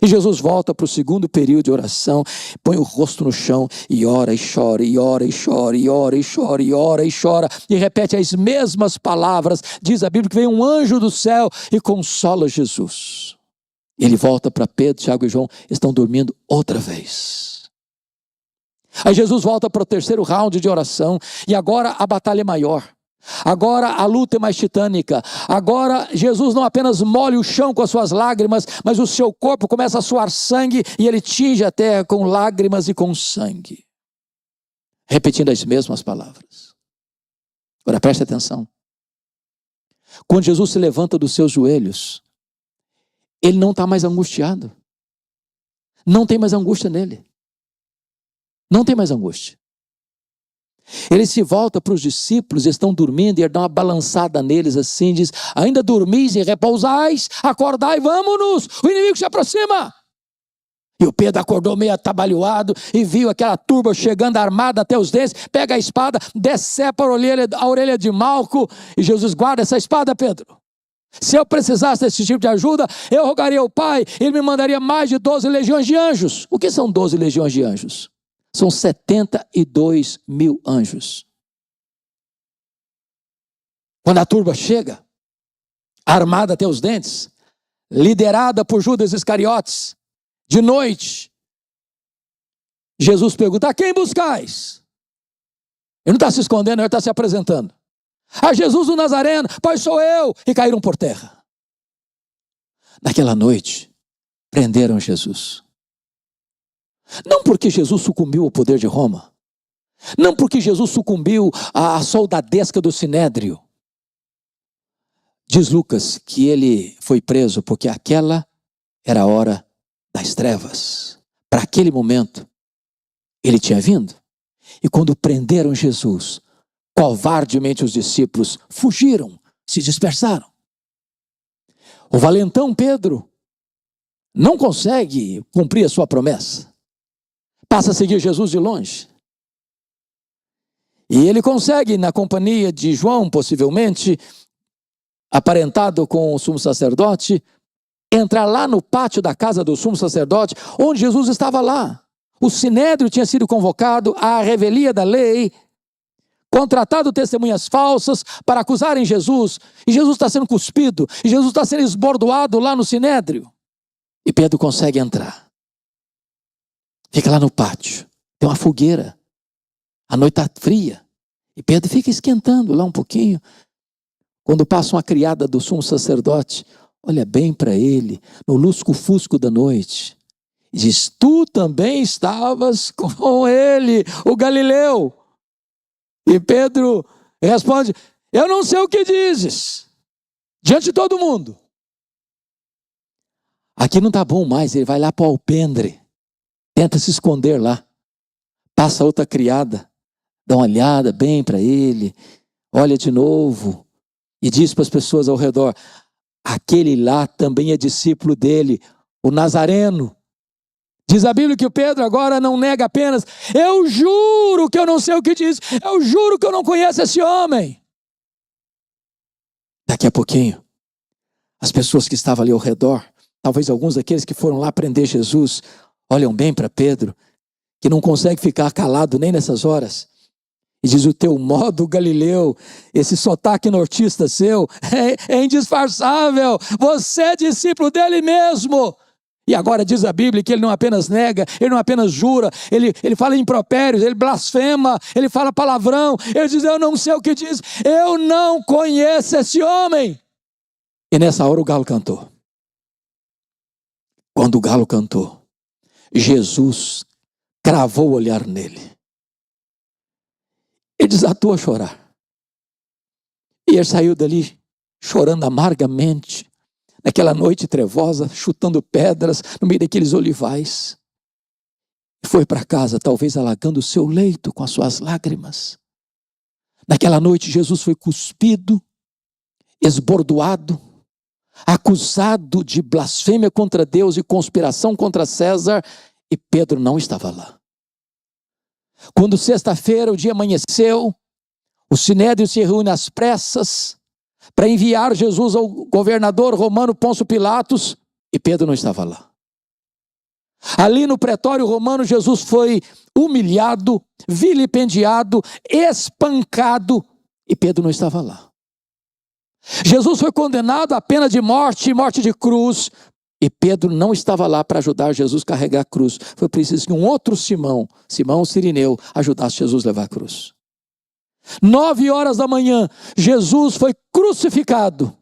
E Jesus volta para o segundo período de oração, põe o rosto no chão e ora e chora, e ora e chora, e ora e chora, e ora e chora, e repete as mesmas palavras. Diz a Bíblia que vem um anjo do céu e consola Jesus. Ele volta para Pedro, Tiago e João, estão dormindo outra vez. Aí Jesus volta para o terceiro round de oração, e agora a batalha é maior. Agora a luta é mais titânica. Agora Jesus não apenas molha o chão com as suas lágrimas, mas o seu corpo começa a suar sangue, e ele tinge a terra com lágrimas e com sangue, repetindo as mesmas palavras. Agora preste atenção. Quando Jesus se levanta dos seus joelhos, ele não está mais angustiado. Não tem mais angústia nele. Não tem mais angústia. Ele se volta para os discípulos, estão dormindo, e ele dá uma balançada neles assim, diz: ainda dormis e repousais? Acordai, vamos-nos, o inimigo se aproxima. E o Pedro acordou meio atabalhoado e viu aquela turba chegando armada até os dentes, pega a espada, decepa a orelha de Malco, e Jesus: guarda essa espada, Pedro. Se eu precisasse desse tipo de ajuda, eu rogaria ao Pai, ele me mandaria mais de 12 legiões de anjos. O que são 12 legiões de anjos? São 72 mil anjos. Quando a turba chega, armada até os dentes, liderada por Judas Iscariotes, de noite, Jesus pergunta: a quem buscais? Ele não está se escondendo, ele está se apresentando. A Jesus o Nazareno, pois sou eu. E caíram por terra. Naquela noite, prenderam Jesus. Não porque Jesus sucumbiu ao poder de Roma. Não porque Jesus sucumbiu à soldadesca do Sinédrio. Diz Lucas que ele foi preso porque aquela era a hora das trevas. Para aquele momento, ele tinha vindo. E quando prenderam Jesus, covardemente os discípulos fugiram, se dispersaram. O valentão Pedro não consegue cumprir a sua promessa. Passa a seguir Jesus de longe. E ele consegue, na companhia de João, possivelmente, aparentado com o sumo sacerdote, entrar lá no pátio da casa do sumo sacerdote, onde Jesus estava lá. O sinédrio tinha sido convocado à revelia da lei, contratado testemunhas falsas para acusarem Jesus, e Jesus está sendo cuspido, e Jesus está sendo esbordoado lá no sinédrio. E Pedro consegue entrar. Fica lá no pátio, tem uma fogueira, a noite está fria, e Pedro fica esquentando lá um pouquinho. Quando passa uma criada do sumo sacerdote, olha bem para ele, no lusco-fusco da noite, e diz: tu também estavas com ele, o Galileu. E Pedro responde: eu não sei o que dizes, diante de todo mundo. Aqui não está bom mais, ele vai lá para o alpendre. Tenta se esconder lá. Passa outra criada, dá uma olhada bem para ele, olha de novo e diz para as pessoas ao redor: aquele lá também é discípulo dele, o Nazareno. Diz a Bíblia que o Pedro agora não nega apenas: eu juro que eu não sei o que diz, eu juro que eu não conheço esse homem. Daqui a pouquinho, as pessoas que estavam ali ao redor, talvez alguns daqueles que foram lá prender Jesus, olham bem para Pedro, que não consegue ficar calado nem nessas horas, e diz: o teu modo Galileu, esse sotaque nortista seu, é indisfarçável, você é discípulo dele mesmo. E agora diz a Bíblia que ele não apenas nega, ele não apenas jura, ele fala impropérios, ele blasfema, ele fala palavrão, ele diz: eu não sei o que diz, eu não conheço esse homem. E nessa hora o galo cantou. Quando o galo cantou, Jesus cravou o olhar nele Ele desatou a chorar. E ele saiu dali chorando amargamente, naquela noite trevosa, chutando pedras no meio daqueles olivais. E foi para casa, talvez alagando o seu leito com as suas lágrimas. Naquela noite Jesus foi cuspido, esbordoado, acusado de blasfêmia contra Deus e conspiração contra César, e Pedro não estava lá. Quando sexta-feira o dia amanheceu, o Sinédrio se reúne às pressas para enviar Jesus ao governador romano Pôncio Pilatos, e Pedro não estava lá. Ali no pretório romano, Jesus foi humilhado, vilipendiado, espancado, e Pedro não estava lá. Jesus foi condenado à pena de morte, morte de cruz, e Pedro não estava lá para ajudar Jesus a carregar a cruz. Foi preciso que um outro Simão o Cirineu, ajudasse Jesus a levar a cruz. 9 horas da manhã, Jesus foi crucificado.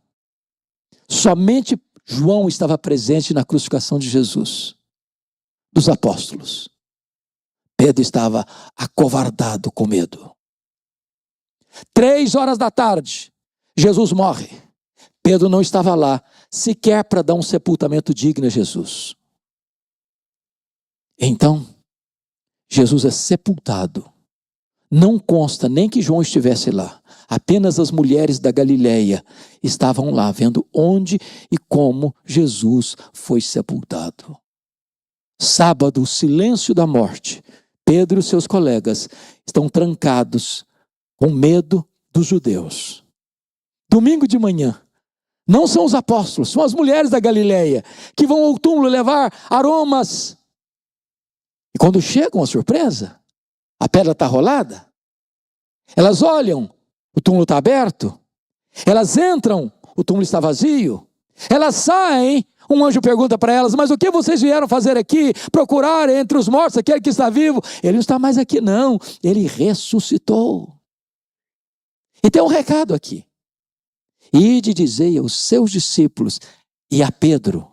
Somente João estava presente na crucificação de Jesus, dos apóstolos. Pedro estava acovardado com medo. 3 horas da tarde, Jesus morre. Pedro não estava lá, sequer para dar um sepultamento digno a Jesus. Então, Jesus é sepultado. Não consta nem que João estivesse lá. Apenas as mulheres da Galileia estavam lá, vendo onde e como Jesus foi sepultado. Sábado, o silêncio da morte. Pedro e seus colegas estão trancados com medo dos judeus. Domingo de manhã, não são os apóstolos, são as mulheres da Galileia que vão ao túmulo levar aromas. E quando chegam, a surpresa, a pedra está rolada. Elas olham, o túmulo está aberto. Elas entram, o túmulo está vazio. Elas saem, um anjo pergunta para elas: mas o que vocês vieram fazer aqui? Procurar entre os mortos aquele que está vivo? Ele não está mais aqui não, ele ressuscitou. E tem um recado aqui. Ide dizei aos seus discípulos e a Pedro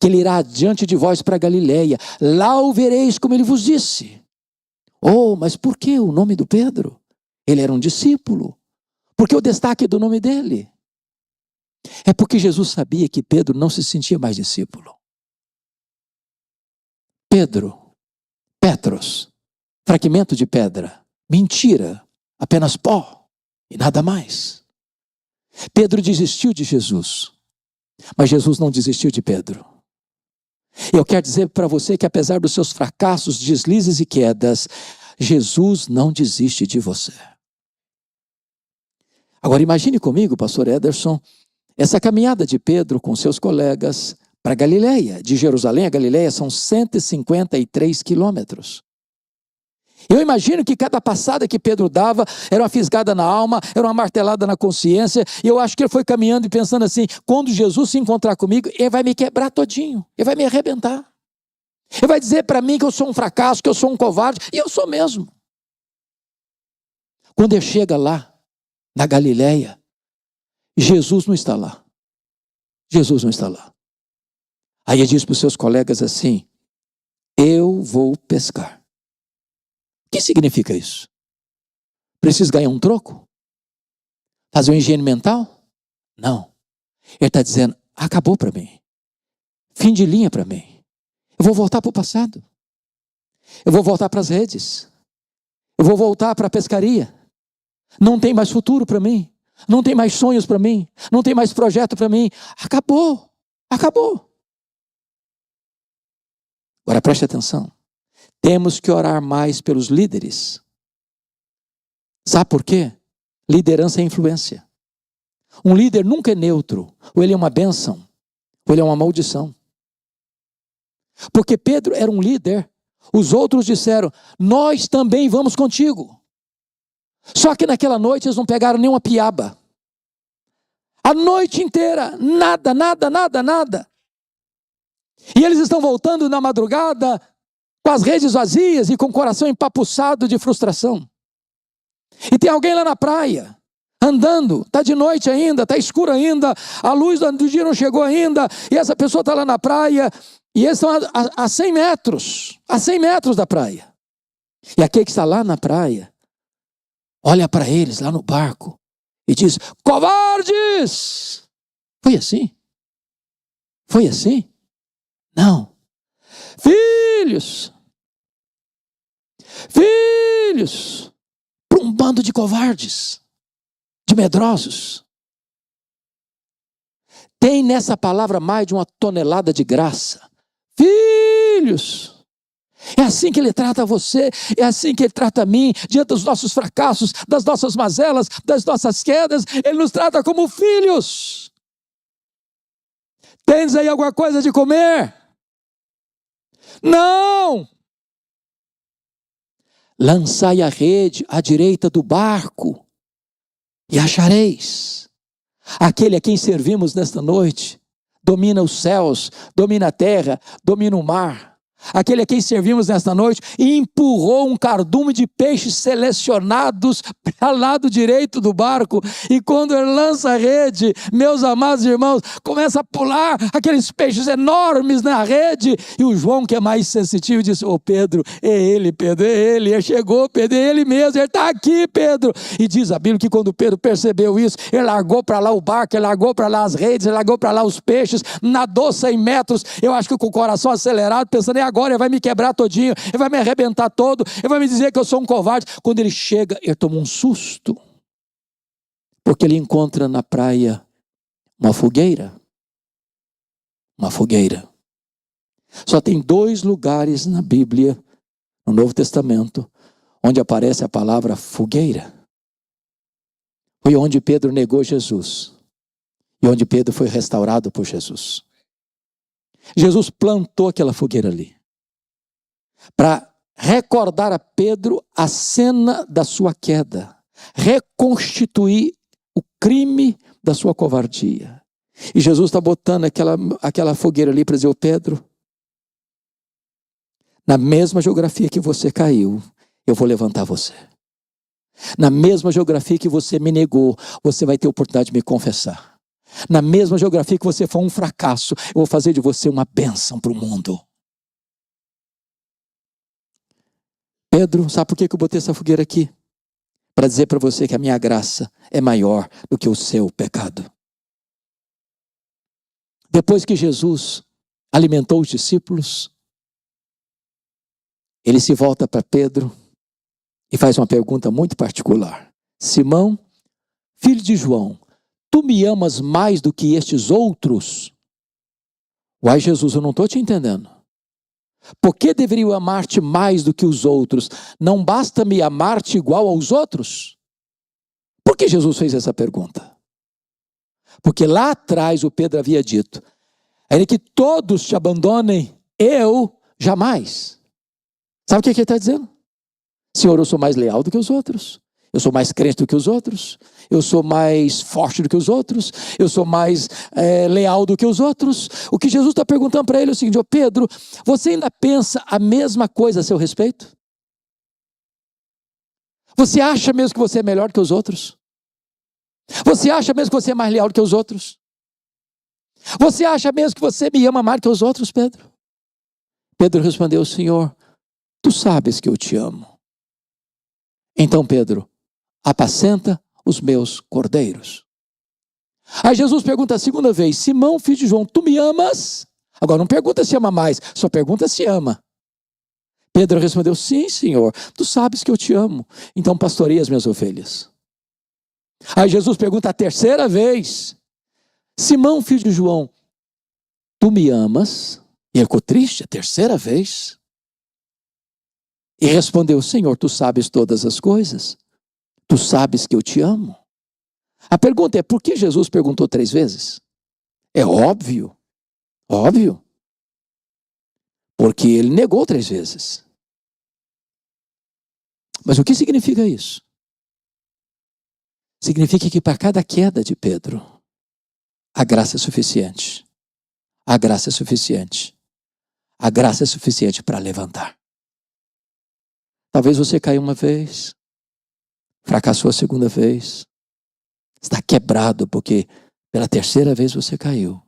que ele irá diante de vós para Galileia. Lá o vereis como ele vos disse. Oh, mas por que o nome do Pedro? Ele era um discípulo. Por que o destaque do nome dele? É porque Jesus sabia que Pedro não se sentia mais discípulo. Pedro, Petros, fragmento de pedra, mentira, apenas pó e nada mais. Pedro desistiu de Jesus, mas Jesus não desistiu de Pedro. Eu quero dizer para você que apesar dos seus fracassos, deslizes e quedas, Jesus não desiste de você. Agora imagine comigo, pastor Ederson, essa caminhada de Pedro com seus colegas para Galileia. De Jerusalém a Galileia são 153 quilômetros. Eu imagino que cada passada que Pedro dava era uma fisgada na alma, era uma martelada na consciência, e eu acho que ele foi caminhando e pensando assim: quando Jesus se encontrar comigo, ele vai me quebrar todinho, ele vai me arrebentar. Ele vai dizer para mim que eu sou um fracasso, que eu sou um covarde, e eu sou mesmo. Quando ele chega lá, na Galileia, Jesus não está lá. Jesus não está lá. Aí ele diz para os seus colegas assim: eu vou pescar. O que significa isso? Preciso ganhar um troco? Fazer uma higiene mental? Não. Ele está dizendo: acabou para mim. Fim de linha para mim. Eu vou voltar para o passado. Eu vou voltar para as redes. Eu vou voltar para a pescaria. Não tem mais futuro para mim. Não tem mais sonhos para mim. Não tem mais projeto para mim. Acabou. Acabou. Agora preste atenção. Temos que orar mais pelos líderes. Sabe por quê? Liderança é influência. Um líder nunca é neutro. Ou ele é uma bênção, ou ele é uma maldição. Porque Pedro era um líder. Os outros disseram: nós também vamos contigo. Só que naquela noite eles não pegaram nenhuma piaba. A noite inteira, nada. E eles estão voltando na madrugada com as redes vazias e com o coração empapuçado de frustração. E tem alguém lá na praia, andando, está de noite ainda, está escuro ainda, a luz do dia não chegou ainda, e essa pessoa está lá na praia, e eles estão a 100 metros da praia. E aquele que está lá na praia, olha para eles lá no barco e diz: covardes! Foi assim? Foi assim? Não. Filhos! Filhos! Para um bando de covardes, de medrosos. Tem nessa palavra mais de uma tonelada de graça. Filhos! É assim que ele trata você, é assim que ele trata a mim, diante dos nossos fracassos, das nossas mazelas, das nossas quedas, ele nos trata como filhos. Tens aí alguma coisa de comer? Não! Lançai a rede à direita do barco e achareis. Aquele a quem servimos nesta noite domina os céus, domina a terra, domina o mar. Aquele a quem servimos nesta noite empurrou um cardume de peixes selecionados para o lado direito do barco, e quando ele lança a rede, meus amados irmãos, começa a pular aqueles peixes enormes na rede, e o João, que é mais sensitivo, disse: ô Pedro, é ele, ele chegou, Pedro, é ele mesmo, ele está aqui, Pedro. E diz a Bíblia que quando Pedro percebeu isso, ele largou para lá o barco, ele largou para lá as redes, ele largou para lá os peixes, nadou 100 metros, eu acho que com o coração acelerado, pensando: agora ele vai me quebrar todinho, ele vai me arrebentar todo, ele vai me dizer que eu sou um covarde. Quando ele chega, ele toma um susto, porque ele encontra na praia uma fogueira. Uma fogueira. Só tem 2 lugares na Bíblia, no Novo Testamento, onde aparece a palavra fogueira. Foi onde Pedro negou Jesus, e onde Pedro foi restaurado por Jesus. Jesus plantou aquela fogueira ali, para recordar a Pedro a cena da sua queda, reconstituir o crime da sua covardia. E Jesus está botando aquela fogueira ali para dizer: ô Pedro, na mesma geografia que você caiu, eu vou levantar você. Na mesma geografia que você me negou, você vai ter oportunidade de me confessar. Na mesma geografia que você foi um fracasso, eu vou fazer de você uma bênção para o mundo. Pedro, sabe por que eu botei essa fogueira aqui? Para dizer para você que a minha graça é maior do que o seu pecado. Depois que Jesus alimentou os discípulos, ele se volta para Pedro e faz uma pergunta muito particular: Simão, filho de João, tu me amas mais do que estes outros? Uai, Jesus, eu não estou te entendendo. Por que deveria eu amar-te mais do que os outros? Não basta me amar-te igual aos outros? Por que Jesus fez essa pergunta? Porque lá atrás o Pedro havia dito: ainda que todos te abandonem, eu jamais. Sabe o que ele está dizendo? Senhor, eu sou mais leal do que os outros. Eu sou mais crente do que os outros. Eu sou mais forte do que os outros. Eu sou mais leal do que os outros. O que Jesus está perguntando para ele é o seguinte: ô Pedro, você ainda pensa a mesma coisa a seu respeito? Você acha mesmo que você é melhor que os outros? Você acha mesmo que você é mais leal do que os outros? Você acha mesmo que você me ama mais que os outros, Pedro? Pedro respondeu: Senhor, tu sabes que eu te amo. Então Pedro, apacenta os meus cordeiros. Aí Jesus pergunta a segunda vez: Simão, filho de João, tu me amas? Agora não pergunta se ama mais, só pergunta se ama. Pedro respondeu: sim, Senhor, tu sabes que eu te amo, então pastoreia as minhas ovelhas. Aí Jesus pergunta a terceira vez: Simão, filho de João, tu me amas? E ele ficou triste a terceira vez. E respondeu: Senhor, tu sabes todas as coisas. Tu sabes que eu te amo. A pergunta é: por que Jesus perguntou 3 vezes? É óbvio. Óbvio. Porque ele negou 3 vezes. Mas o que significa isso? Significa que para cada queda de Pedro, a graça é suficiente. A graça é suficiente. A graça é suficiente para levantar. Talvez você caiu uma vez, fracassou a segunda vez, está quebrado porque pela terceira vez você caiu.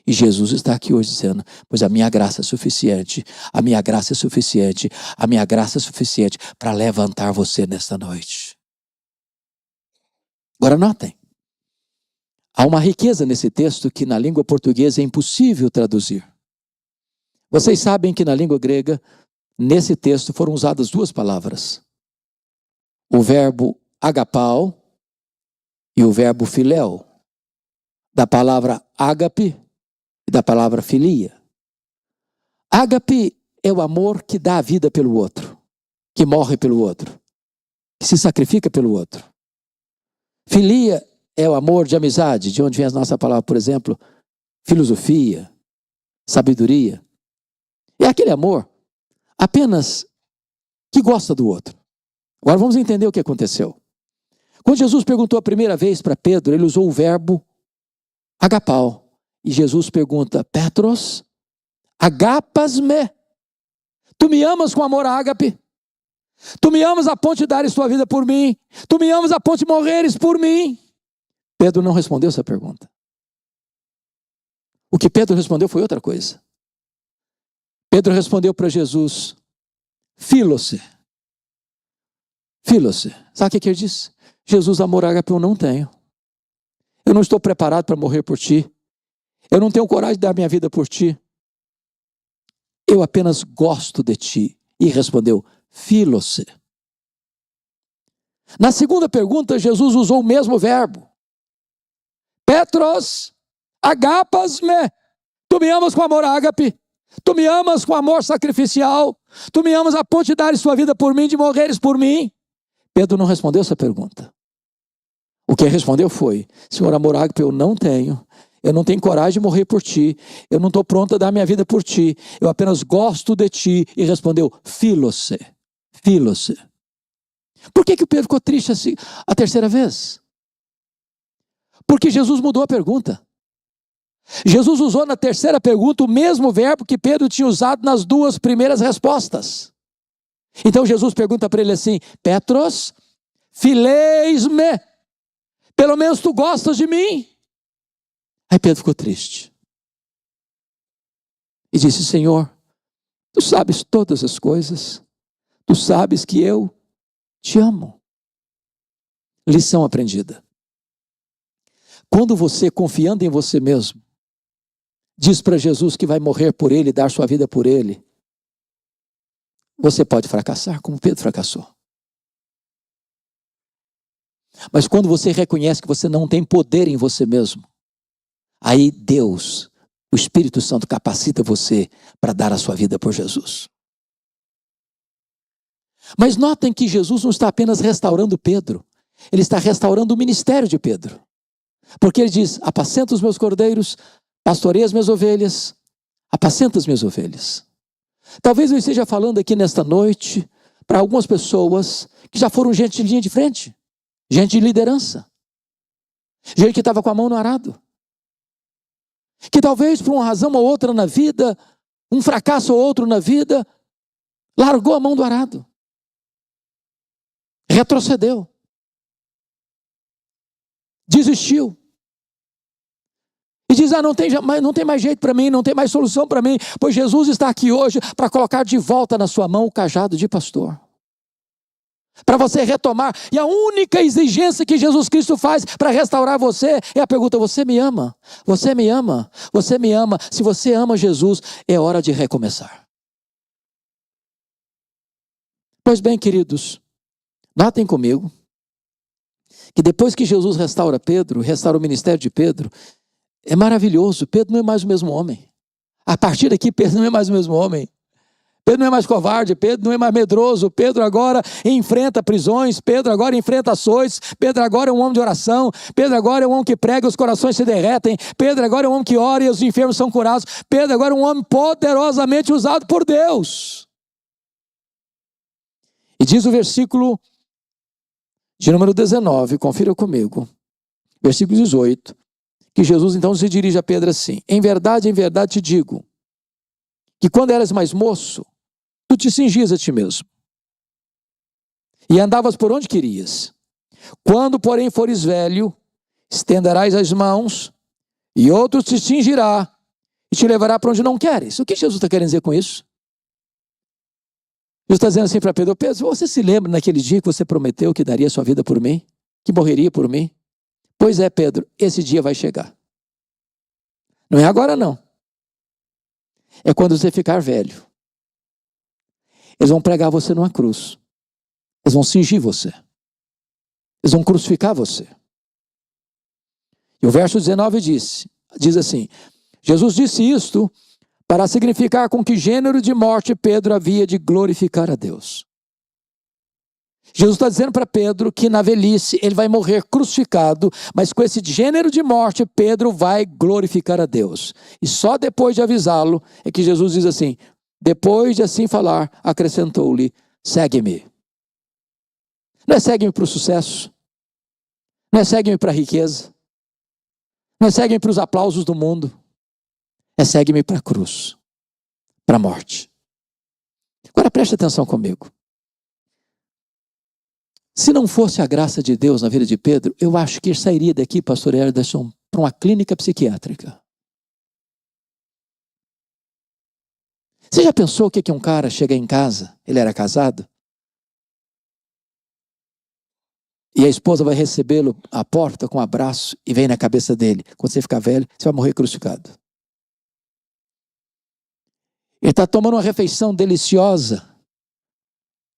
E Jesus está aqui hoje dizendo: pois a minha graça é suficiente, a minha graça é suficiente, a minha graça é suficiente para levantar você nesta noite. Agora notem, há uma riqueza nesse texto que na língua portuguesa é impossível traduzir. Vocês sabem que na língua grega, nesse texto foram usadas duas palavras. O verbo agapao e o verbo filéu. Da palavra ágape e da palavra filia. Ágape é o amor que dá a vida pelo outro, que morre pelo outro, que se sacrifica pelo outro. Filia é o amor de amizade, de onde vem a nossa palavra, por exemplo, filosofia, sabedoria. É aquele amor apenas que gosta do outro. Agora vamos entender o que aconteceu. Quando Jesus perguntou a primeira vez para Pedro, ele usou o verbo agapao. E Jesus pergunta, Petros, agapas-me? Tu me amas com amor ágape? Tu me amas a ponto de dares tua vida por mim? Tu me amas a ponto de morreres por mim? Pedro não respondeu essa pergunta. O que Pedro respondeu foi outra coisa. Pedro respondeu para Jesus, Filose. Filose. Sabe o que ele disse? Jesus, amor ágape eu não tenho. Eu não estou preparado para morrer por ti. Eu não tenho coragem de dar minha vida por ti. Eu apenas gosto de ti. E respondeu, Filose. Na segunda pergunta, Jesus usou o mesmo verbo. Petros, agapas-me. Tu me amas com amor ágape. Tu me amas com amor sacrificial. Tu me amas a ponto de dares tua vida por mim, de morreres por mim. Pedro não respondeu essa pergunta. O que ele respondeu foi, Senhor, amor ágape eu não tenho. Eu não tenho coragem de morrer por ti. Eu não estou pronto a dar minha vida por ti. Eu apenas gosto de ti. E respondeu, Filose. Filose. Por que o Pedro ficou triste assim a terceira vez? Porque Jesus mudou a pergunta. Jesus usou na terceira pergunta o mesmo verbo que Pedro tinha usado nas duas primeiras respostas. Então Jesus pergunta para ele assim, Petros, fileis-me. Pelo menos tu gostas de mim? Aí Pedro ficou triste. E disse, Senhor, tu sabes todas as coisas. Tu sabes que eu te amo. Lição aprendida. Quando você, confiando em você mesmo, diz para Jesus que vai morrer por ele, dar sua vida por ele, você pode fracassar, como Pedro fracassou. Mas quando você reconhece que você não tem poder em você mesmo, aí Deus, o Espírito Santo, capacita você para dar a sua vida por Jesus. Mas notem que Jesus não está apenas restaurando Pedro, ele está restaurando o ministério de Pedro. Porque ele diz, apacenta os meus cordeiros, pastorei as minhas ovelhas, apacenta as minhas ovelhas. Talvez eu esteja falando aqui nesta noite para algumas pessoas que já foram gente de linha de frente, gente de liderança, gente que estava com a mão no arado, que talvez por uma razão ou outra na vida, um fracasso ou outro na vida, largou a mão do arado, retrocedeu, desistiu. E diz, não tem mais jeito para mim, não tem mais solução para mim, pois Jesus está aqui hoje para colocar de volta na sua mão o cajado de pastor. Para você retomar. E a única exigência que Jesus Cristo faz para restaurar você é a pergunta, você me ama? Você me ama? Você me ama? Se você ama Jesus, é hora de recomeçar. Pois bem, queridos, notem comigo que depois que Jesus restaura Pedro, restaura o ministério de Pedro, é maravilhoso, Pedro não é mais o mesmo homem. A partir daqui, Pedro não é mais o mesmo homem. Pedro não é mais covarde, Pedro não é mais medroso, Pedro agora enfrenta prisões, Pedro agora enfrenta açoites, Pedro agora é um homem de oração, Pedro agora é um homem que prega e os corações se derretem, Pedro agora é um homem que ora e os enfermos são curados, Pedro agora é um homem poderosamente usado por Deus. E diz o versículo de número 19, confira comigo, versículo 18, que Jesus então se dirige a Pedro assim, em verdade te digo, que quando eras mais moço, tu te cingias a ti mesmo, e andavas por onde querias. Quando, porém, fores velho, estenderás as mãos, e outro te cingirá, e te levará para onde não queres. O que Jesus está querendo dizer com isso? Jesus está dizendo assim para Pedro, Pedro, você se lembra naquele dia que você prometeu que daria sua vida por mim? Que morreria por mim? Pois é, Pedro, esse dia vai chegar. Não é agora, não. É quando você ficar velho. Eles vão pregar você numa cruz. Eles vão cingir você. Eles vão crucificar você. E o verso 19 diz assim: Jesus disse isto para significar com que gênero de morte Pedro havia de glorificar a Deus. Jesus está dizendo para Pedro que na velhice ele vai morrer crucificado, mas com esse gênero de morte Pedro vai glorificar a Deus. E só depois de avisá-lo é que Jesus diz assim, depois de assim falar, acrescentou-lhe, segue-me. Não é segue-me para o sucesso, não é segue-me para a riqueza, não é segue-me para os aplausos do mundo, é segue-me para a cruz, para a morte. Agora preste atenção comigo. Se não fosse a graça de Deus na vida de Pedro, eu acho que ele sairia daqui, pastor Ederson, para uma clínica psiquiátrica. Você já pensou o que um cara chega em casa, ele era casado, e a esposa vai recebê-lo à porta com um abraço e vem na cabeça dele, quando você ficar velho, você vai morrer crucificado. Ele está tomando uma refeição deliciosa,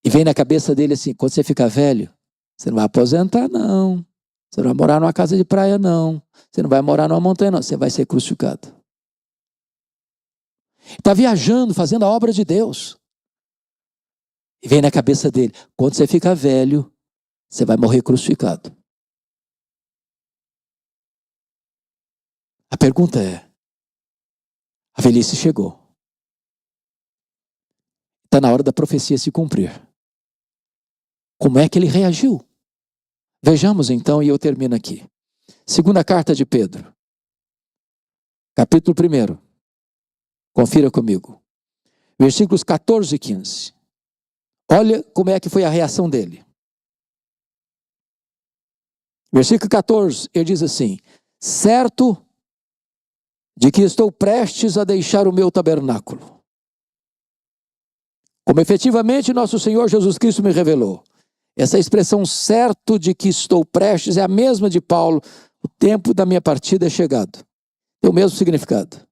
e vem na cabeça dele assim, quando você ficar velho, você não vai aposentar não, você não vai morar numa casa de praia não, você não vai morar numa montanha não, você vai ser crucificado. Está viajando, fazendo a obra de Deus. E vem na cabeça dele, quando você ficar velho, você vai morrer crucificado. A pergunta é, a velhice chegou. Está na hora da profecia se cumprir. Como é que ele reagiu? Vejamos então, e eu termino aqui. Segunda carta de Pedro, capítulo 1. Confira comigo. Versículos 14 e 15. Olha como é que foi a reação dele. Versículo 14, ele diz assim, certo de que estou prestes a deixar o meu tabernáculo, como efetivamente nosso Senhor Jesus Cristo me revelou. Essa expressão certo de que estou prestes é a mesma de Paulo, o tempo da minha partida é chegado. Tem o mesmo significado.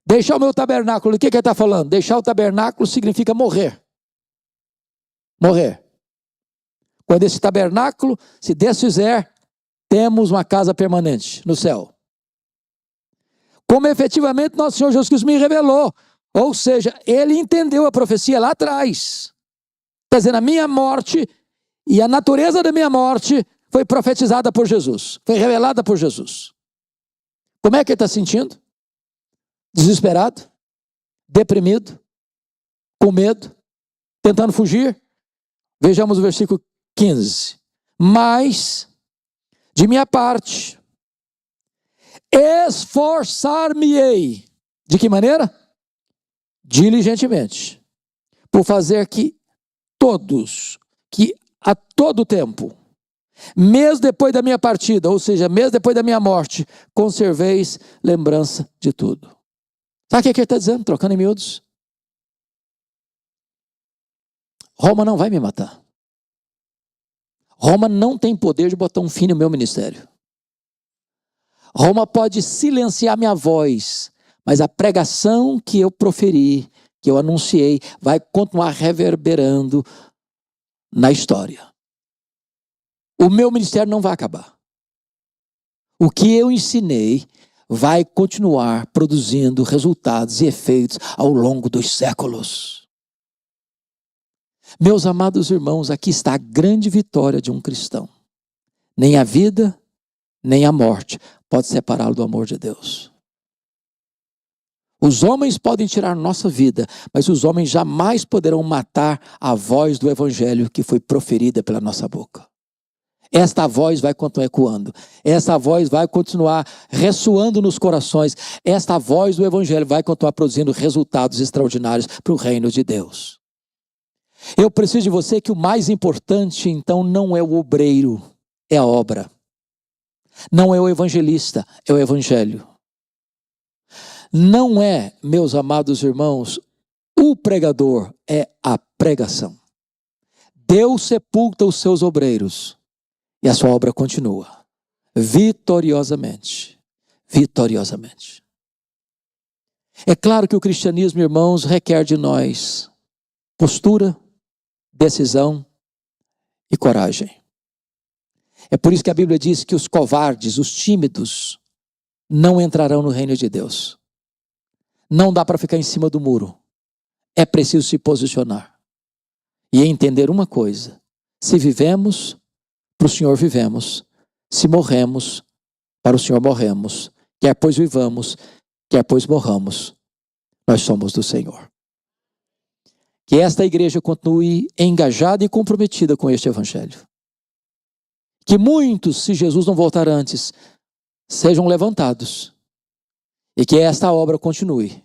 Deixar o meu tabernáculo, o que ele está falando? Deixar o tabernáculo significa morrer. Morrer. Quando esse tabernáculo se desfizer, temos uma casa permanente no céu. Como efetivamente nosso Senhor Jesus Cristo me revelou. Ou seja, ele entendeu a profecia lá atrás. Está dizendo, a minha morte e a natureza da minha morte foi profetizada por Jesus. Foi revelada por Jesus. Como é que ele está sentindo? Desesperado? Deprimido? Com medo? Tentando fugir? Vejamos o versículo 15. Mas, de minha parte, esforçar-me-ei. De que maneira? Diligentemente. Por fazer que a todo tempo, mesmo depois da minha partida, ou seja, mesmo depois da minha morte, conserveis lembrança de tudo. Sabe o que ele está dizendo, trocando em miúdos? Roma não vai me matar. Roma não tem poder de botar um fim no meu ministério. Roma pode silenciar minha voz, mas a pregação que eu proferi, que eu anunciei, vai continuar reverberando na história. O meu ministério não vai acabar. O que eu ensinei vai continuar produzindo resultados e efeitos ao longo dos séculos. Meus amados irmãos, aqui está a grande vitória de um cristão. Nem a vida, nem a morte pode separá-lo do amor de Deus. Os homens podem tirar nossa vida, mas os homens jamais poderão matar a voz do evangelho que foi proferida pela nossa boca. Esta voz vai continuar ecoando. Esta voz vai continuar ressoando nos corações. Esta voz do evangelho vai continuar produzindo resultados extraordinários para o reino de Deus. Eu preciso de você que o mais importante, então, não é o obreiro, é a obra. Não é o evangelista, é o evangelho. Não é, meus amados irmãos, o pregador, é a pregação. Deus sepulta os seus obreiros E a sua obra continua. Vitoriosamente. Vitoriosamente. É claro que o cristianismo, irmãos, requer de nós postura, decisão e coragem. É por isso que a Bíblia diz que os covardes, os tímidos, não entrarão no reino de Deus. Não dá para ficar em cima do muro. É preciso se posicionar. E entender uma coisa: se vivemos, para o Senhor vivemos. Se morremos, para o Senhor morremos. Quer pois vivamos, quer pois morramos, nós somos do Senhor. Que esta igreja continue engajada e comprometida com este evangelho. Que muitos, se Jesus não voltar antes, sejam levantados. E que esta obra continue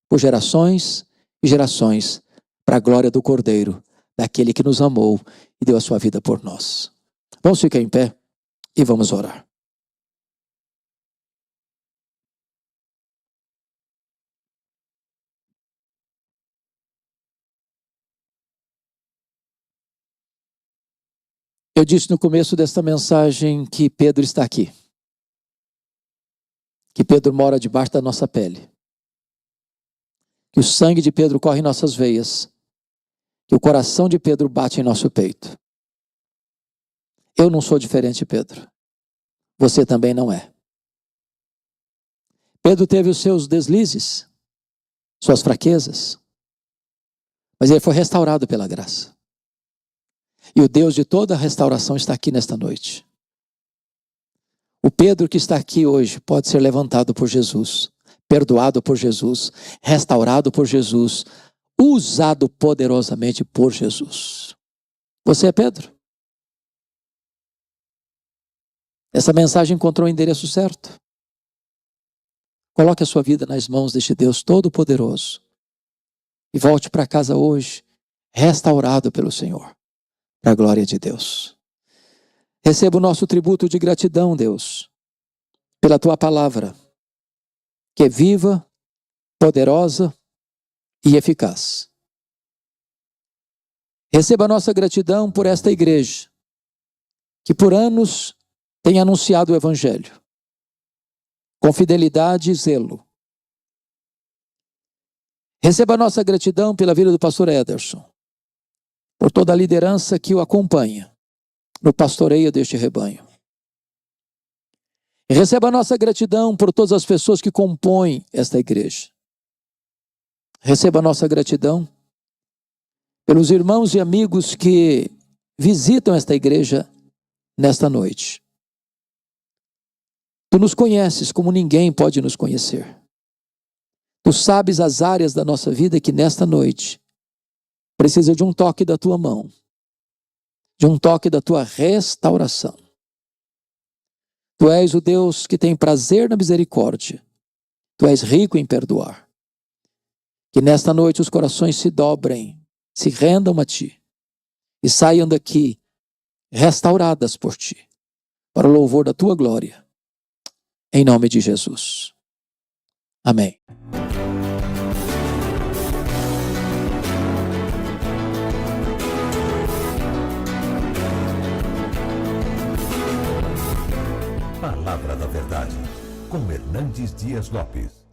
por gerações e gerações, para a glória do Cordeiro, daquele que nos amou e deu a sua vida por nós. Vamos ficar em pé e vamos orar. Eu disse no começo desta mensagem que Pedro está aqui. Que Pedro mora debaixo da nossa pele. Que o sangue de Pedro corre em nossas veias. Que o coração de Pedro bate em nosso peito. Eu não sou diferente, Pedro. Você também não é. Pedro teve os seus deslizes, suas fraquezas, mas ele foi restaurado pela graça. E o Deus de toda a restauração está aqui nesta noite. O Pedro que está aqui hoje pode ser levantado por Jesus, perdoado por Jesus, restaurado por Jesus, usado poderosamente por Jesus. Você é Pedro? Essa mensagem encontrou o endereço certo? Coloque a sua vida nas mãos deste Deus Todo-Poderoso e volte para casa hoje, restaurado pelo Senhor. Para a glória de Deus. Receba o nosso tributo de gratidão, Deus, pela tua palavra, que é viva, poderosa e eficaz. Receba a nossa gratidão por esta igreja, que por anos tem anunciado o Evangelho, com fidelidade e zelo. Receba a nossa gratidão pela vida do pastor Ederson, por toda a liderança que o acompanha no pastoreio deste rebanho. E receba a nossa gratidão por todas as pessoas que compõem esta igreja. Receba a nossa gratidão pelos irmãos e amigos que visitam esta igreja nesta noite. Tu nos conheces como ninguém pode nos conhecer. Tu sabes as áreas da nossa vida que nesta noite precisa de um toque da tua mão, de um toque da tua restauração. Tu és o Deus que tem prazer na misericórdia. Tu és rico em perdoar. Que nesta noite os corações se dobrem, se rendam a ti e saiam daqui restauradas por ti, para o louvor da tua glória. Em nome de Jesus. Amém. Palavra da Verdade, com Hernandes Dias Lopes.